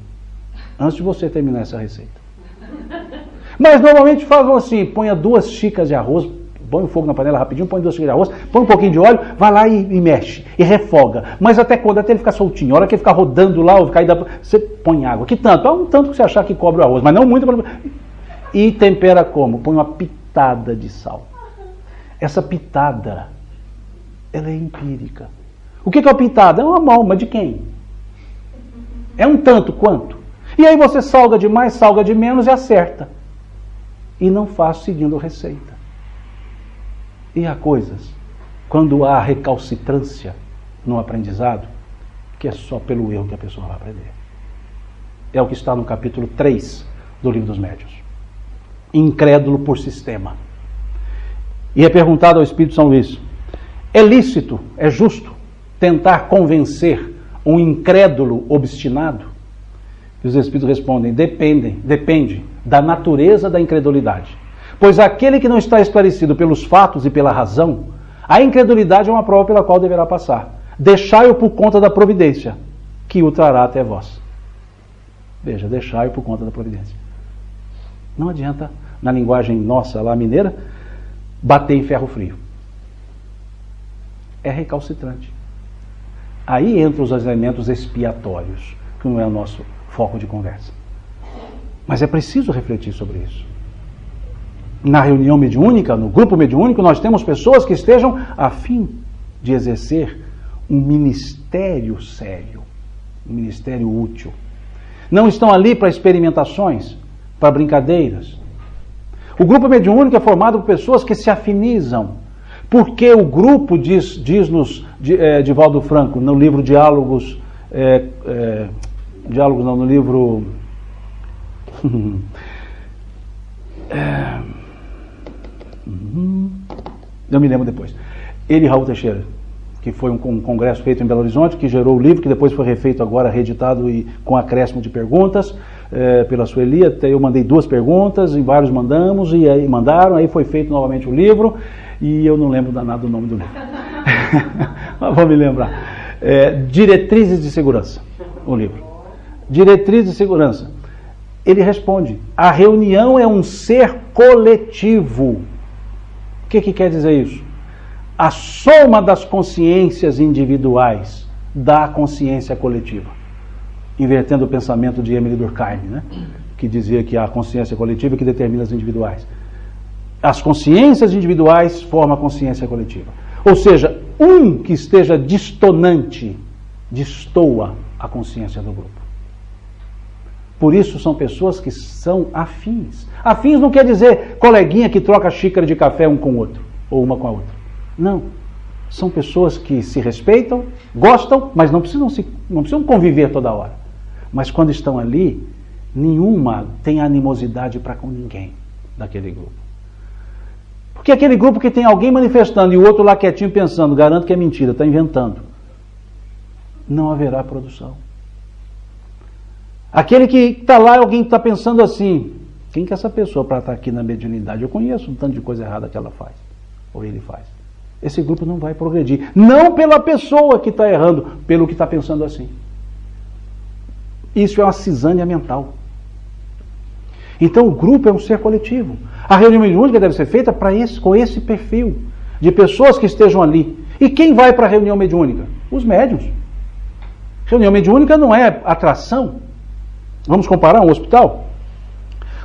S2: antes de você terminar essa receita. Mas normalmente fazem assim: ponha 2 xícaras de arroz, põe o fogo na panela rapidinho, põe 2 xícaras de arroz, põe um pouquinho de óleo, vai lá e mexe, e refoga. Mas até quando? Até ele ficar soltinho. A hora que ele ficar rodando lá, ou cair você põe água. Que tanto? Um tanto que você achar que cobre o arroz, mas não muito. E tempera como? Põe uma pitada de sal. Essa pitada, ela é empírica. O que é uma pitada? É uma mão, mas de quem? É um tanto quanto? E aí você salga de mais, salga de menos e acerta. E não faz seguindo receita. E há coisas, quando há recalcitrância no aprendizado, que é só pelo erro que a pessoa vai aprender. É o que está no capítulo 3 do Livro dos Médiuns. Incrédulo por sistema. E é perguntado ao Espírito São Luís: é lícito, é justo tentar convencer um incrédulo obstinado? E os Espíritos respondem: depende da natureza da incredulidade. Pois aquele que não está esclarecido pelos fatos e pela razão, a incredulidade é uma prova pela qual deverá passar. Deixai-o por conta da providência, que o trará até vós. Veja, deixai-o por conta da providência. Não adianta, na linguagem nossa lá mineira, bater em ferro frio. É recalcitrante. Aí entram os elementos expiatórios, que não é o nosso foco de conversa. Mas é preciso refletir sobre isso. Na reunião mediúnica, no grupo mediúnico, nós temos pessoas que estejam a fim de exercer um ministério sério, um ministério útil. Não estão ali para experimentações, para brincadeiras. O grupo mediúnico é formado por pessoas que se afinizam, porque o grupo, diz-nos Divaldo Franco, no livro Diálogos, no livro... eu me lembro depois. Ele e Raul Teixeira, que foi um congresso feito em Belo Horizonte, que gerou o livro, que depois foi refeito agora, reeditado e com acréscimo de perguntas pela Sueli. Até eu mandei 2 perguntas, e vários mandamos, e aí mandaram, aí foi feito novamente o livro, e eu não lembro danado do nome do livro. Mas vou me lembrar. Diretrizes de Segurança, o livro. Diretrizes de Segurança. Ele responde, a reunião é um ser coletivo. O que quer dizer isso? A soma das consciências individuais dá consciência coletiva. Invertendo o pensamento de Emile Durkheim, né? Que dizia que a consciência coletiva é que determina as individuais. As consciências individuais formam a consciência coletiva. Ou seja, um que esteja distonante destoa a consciência do grupo. Por isso são pessoas que são afins. Afins não quer dizer coleguinha que troca xícara de café um com o outro, ou uma com a outra. Não. São pessoas que se respeitam, gostam, mas não precisam conviver toda hora. Mas quando estão ali, nenhuma tem animosidade para com ninguém daquele grupo. Porque aquele grupo que tem alguém manifestando e o outro lá quietinho pensando, garanto que é mentira, está inventando, não haverá produção. Aquele que está lá, alguém está pensando assim, quem que é essa pessoa para estar aqui na mediunidade? Eu conheço um tanto de coisa errada que ela faz, ou ele faz. Esse grupo não vai progredir. Não pela pessoa que está errando, pelo que está pensando assim. Isso é uma cisânia mental. Então o grupo é um ser coletivo. A reunião mediúnica deve ser feita com esse perfil de pessoas que estejam ali. E quem vai para a reunião mediúnica? Os médiuns. Reunião mediúnica não é atração. Vamos comparar um hospital?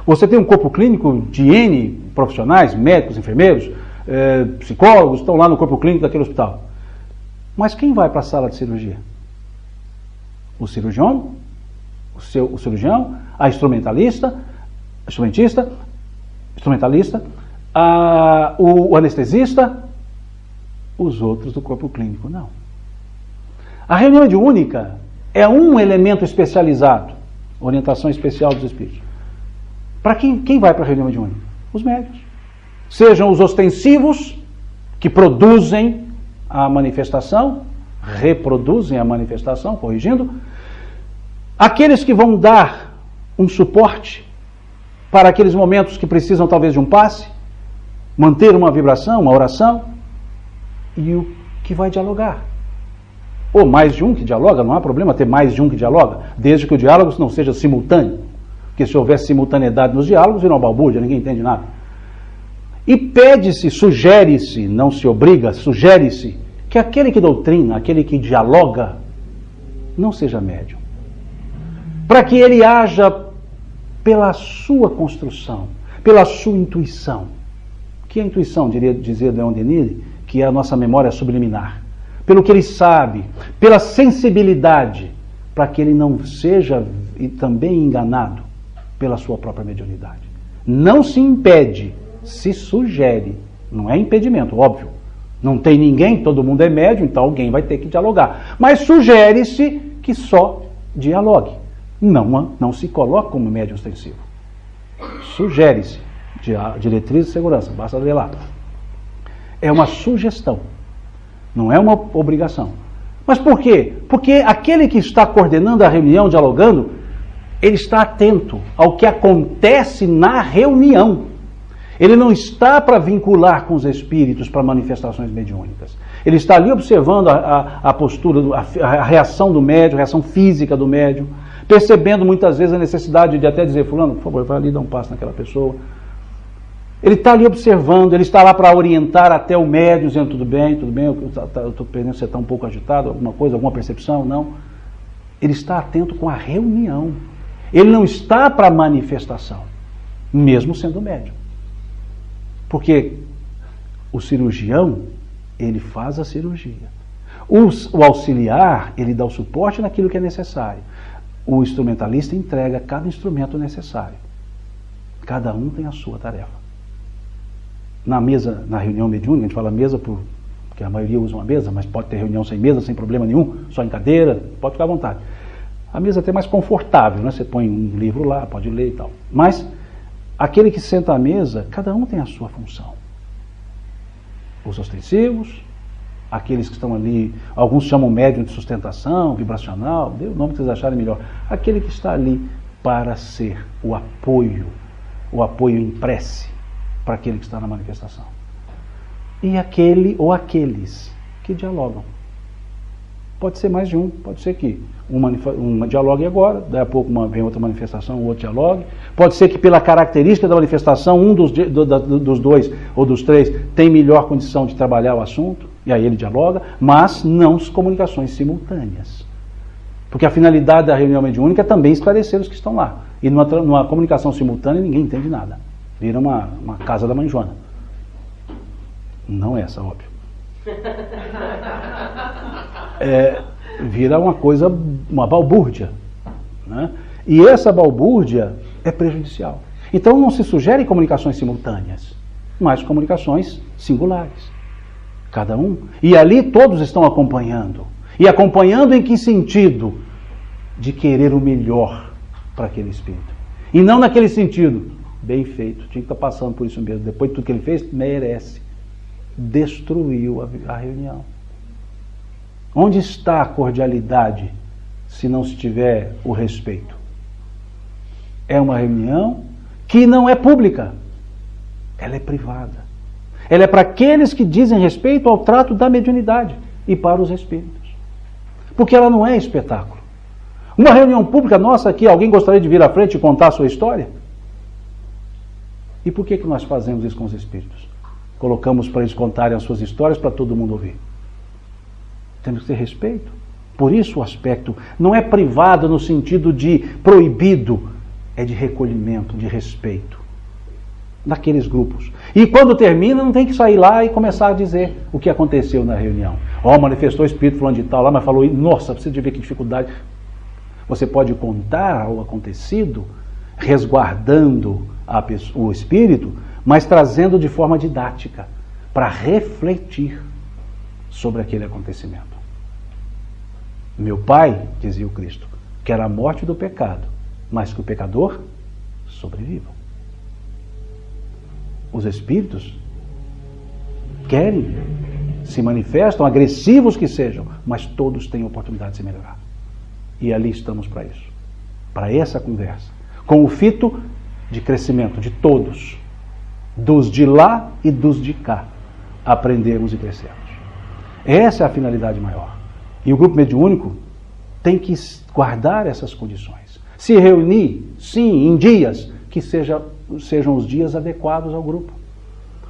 S2: Você tem um corpo clínico de N profissionais, médicos, enfermeiros, psicólogos, estão lá no corpo clínico daquele hospital. Mas quem vai para a sala de cirurgia? O cirurgião, a instrumentalista, o anestesista, os outros do corpo clínico, não. A reunião mediúnica é um elemento especializado, orientação especial dos espíritos. Para quem vai para a reunião mediúnica? Os médiuns. Sejam os ostensivos, que produzem a manifestação, reproduzem a manifestação, corrigindo, aqueles que vão dar um suporte para aqueles momentos que precisam talvez de um passe, manter uma vibração, uma oração, e o que vai dialogar. Ou mais de um que dialoga, não há problema ter mais de um que dialoga, desde que o diálogo não seja simultâneo. Porque se houver simultaneidade nos diálogos, vira uma balbúrdia, ninguém entende nada. E pede-se, sugere-se, não se obriga, sugere-se, que aquele que doutrina, aquele que dialoga, não seja médium. Para que ele haja pela sua construção, pela sua intuição. Que a intuição, dizia Leon Denis, que é a nossa memória subliminar. Pelo que ele sabe, pela sensibilidade, para que ele não seja também enganado pela sua própria mediunidade. Não se impede, se sugere. Não é impedimento, óbvio. Não tem ninguém, todo mundo é médium, então alguém vai ter que dialogar. Mas sugere-se que só dialogue. Não se coloca como médium ostensivo. Sugere-se. Diretriz de segurança, basta ler lá. É uma sugestão. Não é uma obrigação. Mas por quê? Porque aquele que está coordenando a reunião, dialogando, ele está atento ao que acontece na reunião. Ele não está para vincular com os espíritos para manifestações mediúnicas. Ele está ali observando a postura, a reação do médium, a reação física do médium, percebendo muitas vezes a necessidade de até dizer, fulano, por favor, vai ali dar um passo naquela pessoa. Ele está ali observando, ele está lá para orientar até o médium, dizendo, tudo bem, eu estou perdendo, você está um pouco agitado, alguma coisa, alguma percepção, não. Ele está atento com a reunião. Ele não está para a manifestação, mesmo sendo médium. Porque o cirurgião, ele faz a cirurgia. O auxiliar, ele dá o suporte naquilo que é necessário. O instrumentalista entrega cada instrumento necessário. Cada um tem a sua tarefa. Na mesa, na reunião mediúnica, a gente fala mesa porque a maioria usa uma mesa, mas pode ter reunião sem mesa, sem problema nenhum, só em cadeira, pode ficar à vontade. A mesa é até mais confortável, né? Você põe um livro lá, pode ler e tal. Mas aquele que senta à mesa, cada um tem a sua função. Os ostensivos, aqueles que estão ali, alguns chamam médium de sustentação, vibracional, dê o nome que vocês acharem melhor, aquele que está ali para ser o apoio em prece para aquele que está na manifestação. E aquele ou aqueles que dialogam. Pode ser mais de um, pode ser que uma dialogue agora, daí a pouco vem outra manifestação, o outro dialogue. Pode ser que pela característica da manifestação, um dos dois ou dos três tem melhor condição de trabalhar o assunto, e aí ele dialoga, mas não comunicações simultâneas. Porque a finalidade da reunião mediúnica é também esclarecer os que estão lá. E numa comunicação simultânea ninguém entende nada. Vira uma casa da mãe Joana. Não essa, óbvio. Vira uma coisa, uma balbúrdia, né? E essa balbúrdia é prejudicial. Então não se sugere comunicações simultâneas, mas comunicações singulares, cada um. E ali todos estão acompanhando. E acompanhando em que sentido? De querer o melhor para aquele espírito. E não naquele sentido, bem feito, tinha que estar passando por isso mesmo, depois de tudo que ele fez, merece. Destruiu a reunião. Onde está a cordialidade se não se tiver o respeito? É uma reunião que não é pública, ela é privada. Ela é para aqueles que dizem respeito ao trato da mediunidade e para os espíritos. Porque ela não é espetáculo. Uma reunião pública nossa aqui, alguém gostaria de vir à frente e contar a sua história? E por que nós fazemos isso com os espíritos? Colocamos para eles contarem as suas histórias para todo mundo ouvir. Temos que ter respeito. Por isso o aspecto não é privado no sentido de proibido, é de recolhimento, de respeito daqueles grupos. E quando termina, não tem que sair lá e começar a dizer o que aconteceu na reunião. Manifestou o espírito falando de tal lá, mas falou, nossa, você devia ver que dificuldade. Você pode contar o acontecido, resguardando o espírito, mas trazendo de forma didática, para refletir sobre aquele acontecimento. Meu Pai, dizia o Cristo, quer a morte do pecado, mas que o pecador sobreviva. Os espíritos querem, se manifestam, agressivos que sejam, mas todos têm oportunidade de se melhorar. E ali estamos para isso, para essa conversa, com o fito de crescimento de todos, dos de lá e dos de cá, aprendermos e crescermos. Essa é a finalidade maior. E o grupo mediúnico tem que guardar essas condições. Se reunir, sim, em dias que sejam os dias adequados ao grupo.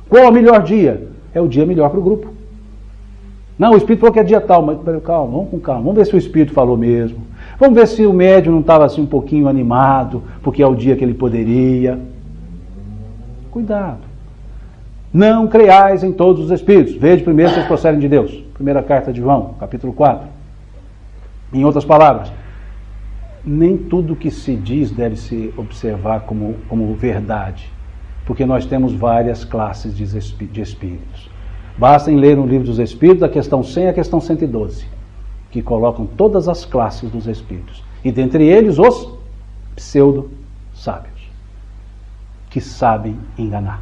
S2: Qual é o melhor dia? É o dia melhor para o grupo. Não, o espírito falou que é dia tal, mas calma, vamos com calma. Vamos ver se o espírito falou mesmo. Vamos ver se o médium não estava assim um pouquinho animado, porque é o dia que ele poderia. Cuidado. Não creiais em todos os espíritos. Vede primeiro se eles procedem de Deus. Primeira carta de João, capítulo 4. Em outras palavras, nem tudo que se diz deve se observar como verdade, porque nós temos várias classes de espíritos. Basta ler no livro dos Espíritos, a questão 100 e a questão 112, que colocam todas as classes dos espíritos. E dentre eles os pseudo-sábios, que sabem enganar.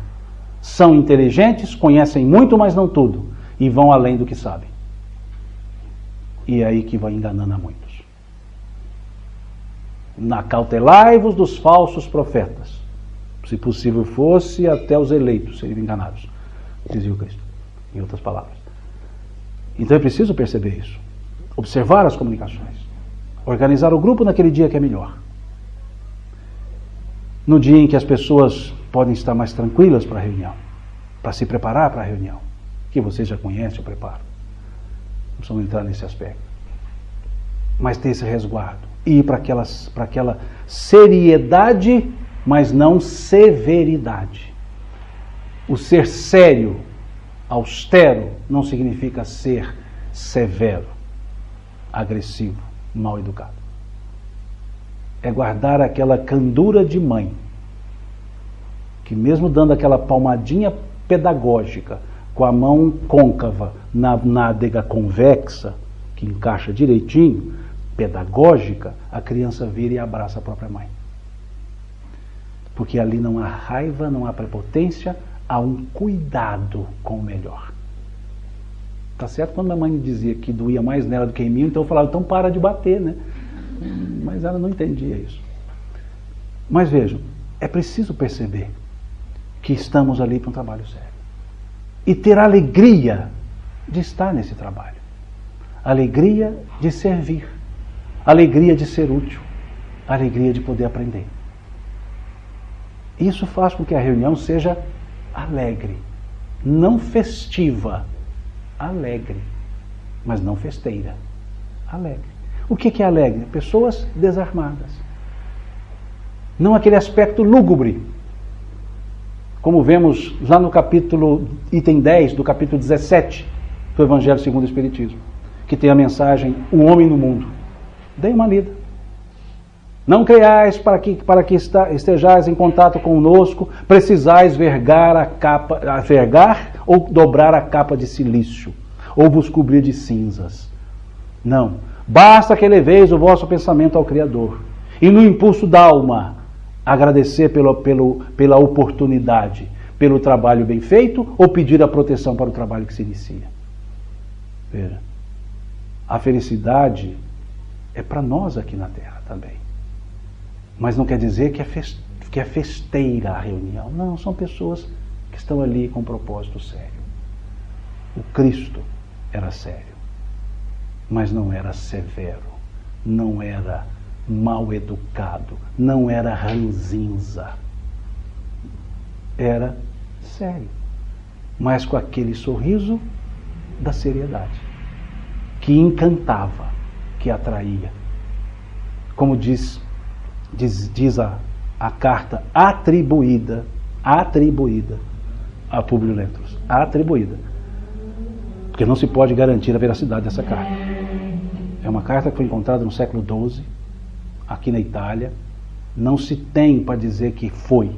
S2: São inteligentes, conhecem muito, mas não tudo, e vão além do que sabem. E é aí que vai enganando a muitos. Acautelai-vos dos falsos profetas. Se possível fosse, até os eleitos seriam enganados, dizia o Cristo, em outras palavras. Então é preciso perceber isso. Observar as comunicações. Organizar o grupo naquele dia que é melhor. No dia em que as pessoas podem estar mais tranquilas para a reunião, para se preparar para a reunião, que vocês já conhecem o preparo. Não precisamos entrar nesse aspecto. Mas ter esse resguardo. E ir para aquela seriedade, mas não severidade. O ser sério, austero, não significa ser severo, agressivo, mal educado. É guardar aquela candura de mãe, que mesmo dando aquela palmadinha pedagógica, com a mão côncava na nádega convexa, que encaixa direitinho, pedagógica, a criança vira e abraça a própria mãe. Porque ali não há raiva, não há prepotência, há um cuidado com o melhor. Tá certo quando minha mãe me dizia que doía mais nela do que em mim, então eu falava, então para de bater, né? Mas ela não entendia isso. Mas vejam, é preciso perceber que estamos ali para um trabalho sério. E ter alegria de estar nesse trabalho. Alegria de servir. Alegria de ser útil. Alegria de poder aprender. Isso faz com que a reunião seja alegre. Não festiva. Alegre. Mas não festeira. Alegre. O que é alegre? Pessoas desarmadas. Não aquele aspecto lúgubre. Como vemos lá no capítulo, item 10 do capítulo 17 do Evangelho segundo o Espiritismo, que tem a mensagem, o homem no mundo. Dê uma lida. Não creiais para que estejais em contato conosco, precisais vergar ou dobrar a capa de silício, ou vos cobrir de cinzas. Não. Basta que eleveis o vosso pensamento ao Criador. E no impulso da alma, agradecer pela oportunidade, pelo trabalho bem feito, ou pedir a proteção para o trabalho que se inicia. Veja, a felicidade é para nós aqui na Terra também. Mas não quer dizer que é festeira a reunião. Não, são pessoas que estão ali com um propósito sério. O Cristo era sério, mas não era severo, não era mal educado, não era ranzinza. Era sério, mas com aquele sorriso da seriedade, que encantava, que atraía. Como diz a carta atribuída a Públio Lentulus. Atribuída. Porque não se pode garantir a veracidade dessa carta. É uma carta que foi encontrada no século XII, aqui na Itália. Não se tem para dizer que foi.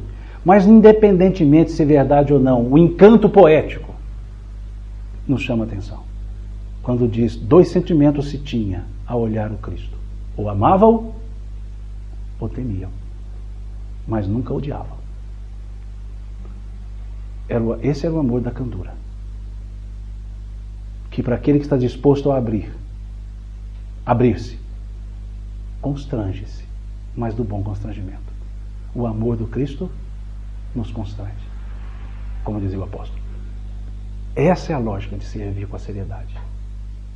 S2: Mas independentemente se é verdade ou não, o encanto poético nos chama a atenção. Quando diz, 2 sentimentos se tinha ao olhar o Cristo. Ou amavam ou temiam. Mas nunca odiavam. Esse era o amor da candura. Que para aquele que está disposto a abrir-se, constrange-se, mas do bom constrangimento. O amor do Cristo nos constrange, como dizia o apóstolo. Essa é a lógica de servir com a seriedade.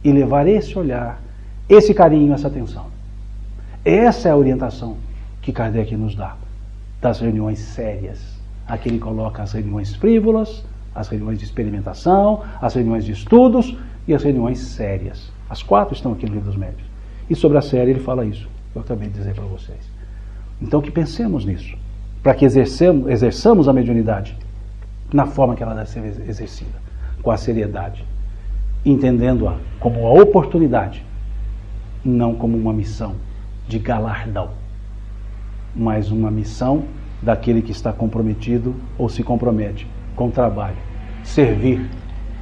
S2: E levar esse olhar, esse carinho, essa atenção. Essa é a orientação que Kardec nos dá das reuniões sérias. Aqui ele coloca as reuniões frívolas, as reuniões de experimentação, as reuniões de estudos e as reuniões sérias. As 4 estão aqui no Livro dos Médiuns. E sobre a séria ele fala isso, eu acabei de dizer para vocês. Então que pensemos nisso, para que exerçamos a mediunidade na forma que ela deve ser exercida, com a seriedade, entendendo-a como a oportunidade, não como uma missão de galardão, mas uma missão daquele que está comprometido ou se compromete com o trabalho, servir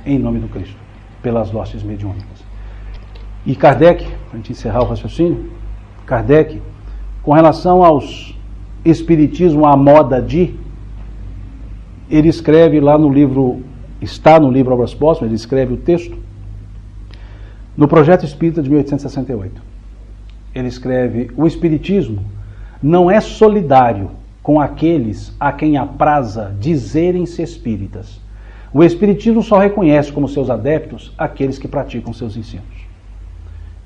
S2: em nome do Cristo, pelas hostes mediúnicas. E Kardec, para a gente encerrar o raciocínio, Kardec, com relação aos espiritismo à moda de, ele escreve lá no livro, está no livro Obras Póstumas, ele escreve o texto, no Projeto Espírita de 1868. Ele escreve, o espiritismo não é solidário com aqueles a quem apraza dizerem-se espíritas. O espiritismo só reconhece como seus adeptos aqueles que praticam seus ensinos.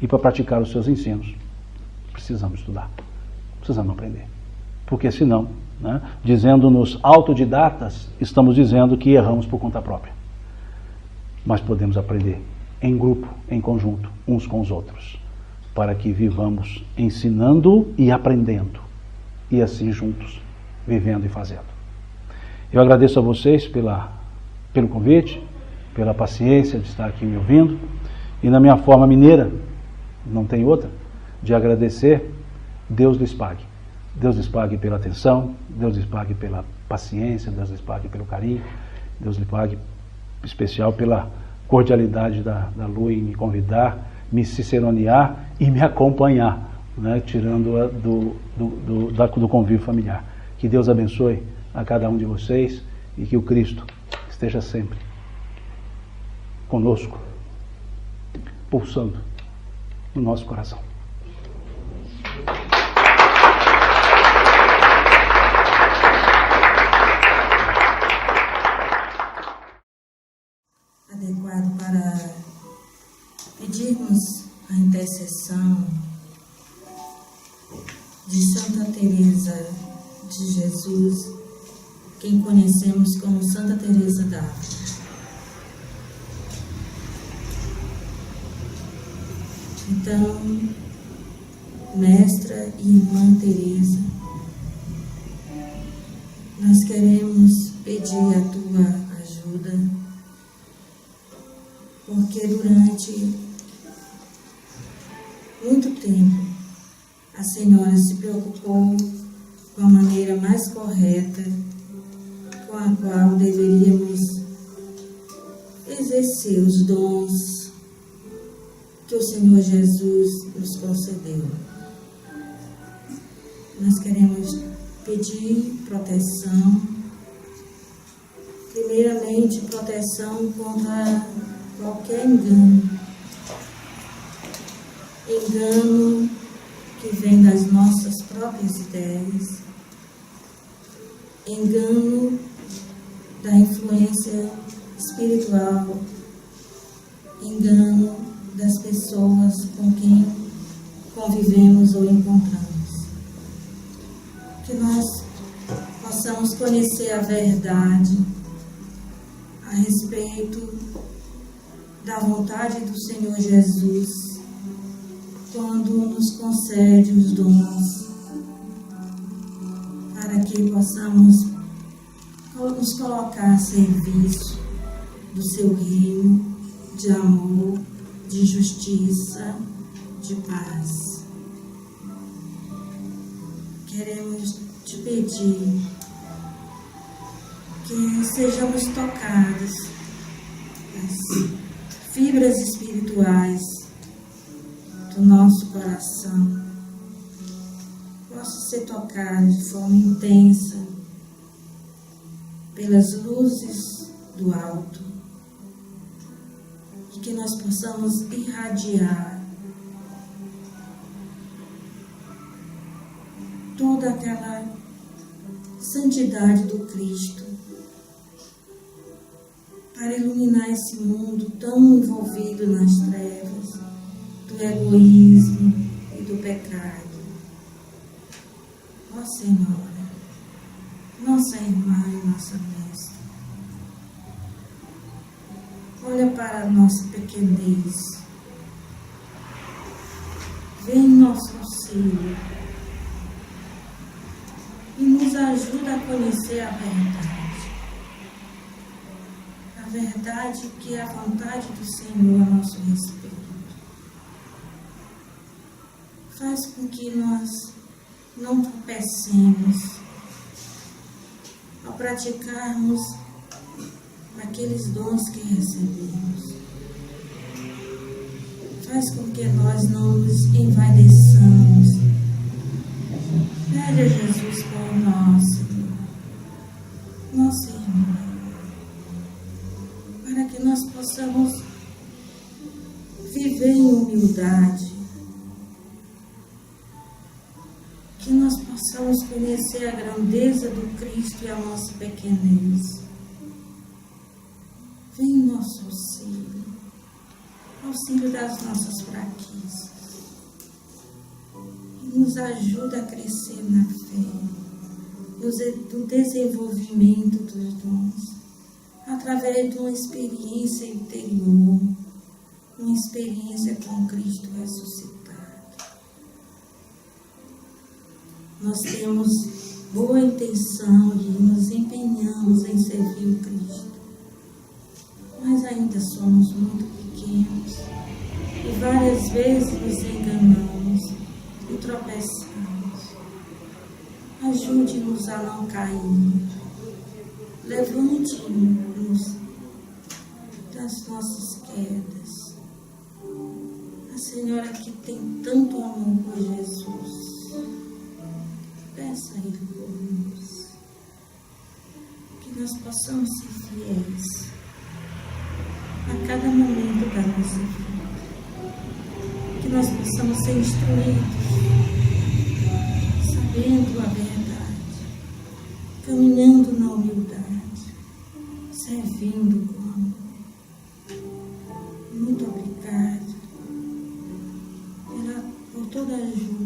S2: E para praticar os seus ensinos, precisamos estudar, precisamos aprender. Porque senão, né, dizendo-nos autodidatas, estamos dizendo que erramos por conta própria. Mas podemos aprender em grupo, em conjunto, uns com os outros, para que vivamos ensinando e aprendendo, e assim juntos, vivendo e fazendo. Eu agradeço a vocês pelo convite, pela paciência de estar aqui me ouvindo, e na minha forma mineira, não tem outra, de agradecer, Deus lhes pague. Deus lhes pague pela atenção, Deus lhes pague pela paciência, Deus lhes pague pelo carinho, Deus lhes pague em especial pela cordialidade da Lu em me convidar, me ciceronear e me acompanhar, né, tirando-a do convívio familiar. Que Deus abençoe a cada um de vocês e que o Cristo esteja sempre conosco pulsando no nosso coração.
S3: Adequado para pedirmos a intercessão de Santa Teresa de Jesus, quem conhecemos como Santa Teresa d'Ávila. Então, Mestra e Irmã Teresa, nós queremos pedir a tua ajuda, porque durante muito tempo a Senhora se preocupou com a maneira mais correta com a qual deveríamos exercer os dons que o Senhor Jesus nos concedeu. Nós queremos pedir proteção, primeiramente proteção contra qualquer engano que vem das nossas próprias ideias, engano da influência espiritual, engano das pessoas com quem convivemos ou encontramos. Que nós possamos conhecer a verdade a respeito da vontade do Senhor Jesus quando nos concede os dons, para que possamos nos colocar a serviço do seu reino de amor, de justiça, de paz. Queremos te pedir que sejamos tocados as fibras espirituais do nosso coração, possam ser tocados de forma intensa pelas luzes do alto, e que nós possamos irradiar toda aquela santidade do Cristo para iluminar esse mundo tão envolvido nas trevas do egoísmo e do pecado. Ó Senhora, nossa irmã e nossa mestra, olha para a nossa pequenez, vem em nosso auxílio e nos ajuda a conhecer a verdade. A verdade que é a vontade do Senhor a nosso respeito. Faz com que nós não tropecemos ao praticarmos aqueles dons que recebemos. Faz com que nós não nos envaideçamos. Pede a Jesus por nós, Senhor, nossa irmã, para que nós possamos viver em humildade, que nós possamos conhecer a grandeza do Cristo e a nossa pequenez. Vem em nosso auxílio, auxílio das nossas fraquezas, e nos ajuda a crescer na fé, do desenvolvimento dos dons, através de uma experiência interior, uma experiência com Cristo ressuscitado. Nós temos boa intenção e nos empenhamos em servir o Cristo, mas ainda somos muito pequenos e várias vezes nos enganamos e tropeçamos. Ajude-nos a não cair, levante-nos das nossas quedas. A Senhora que tem tanto amor por Jesus, peça a Ele por nós, que nós possamos ser fiéis a cada momento da nossa vida, que nós possamos ser instruídos, sabendo a verdade, caminhando na humildade, servindo com amor. Muito obrigada por toda a ajuda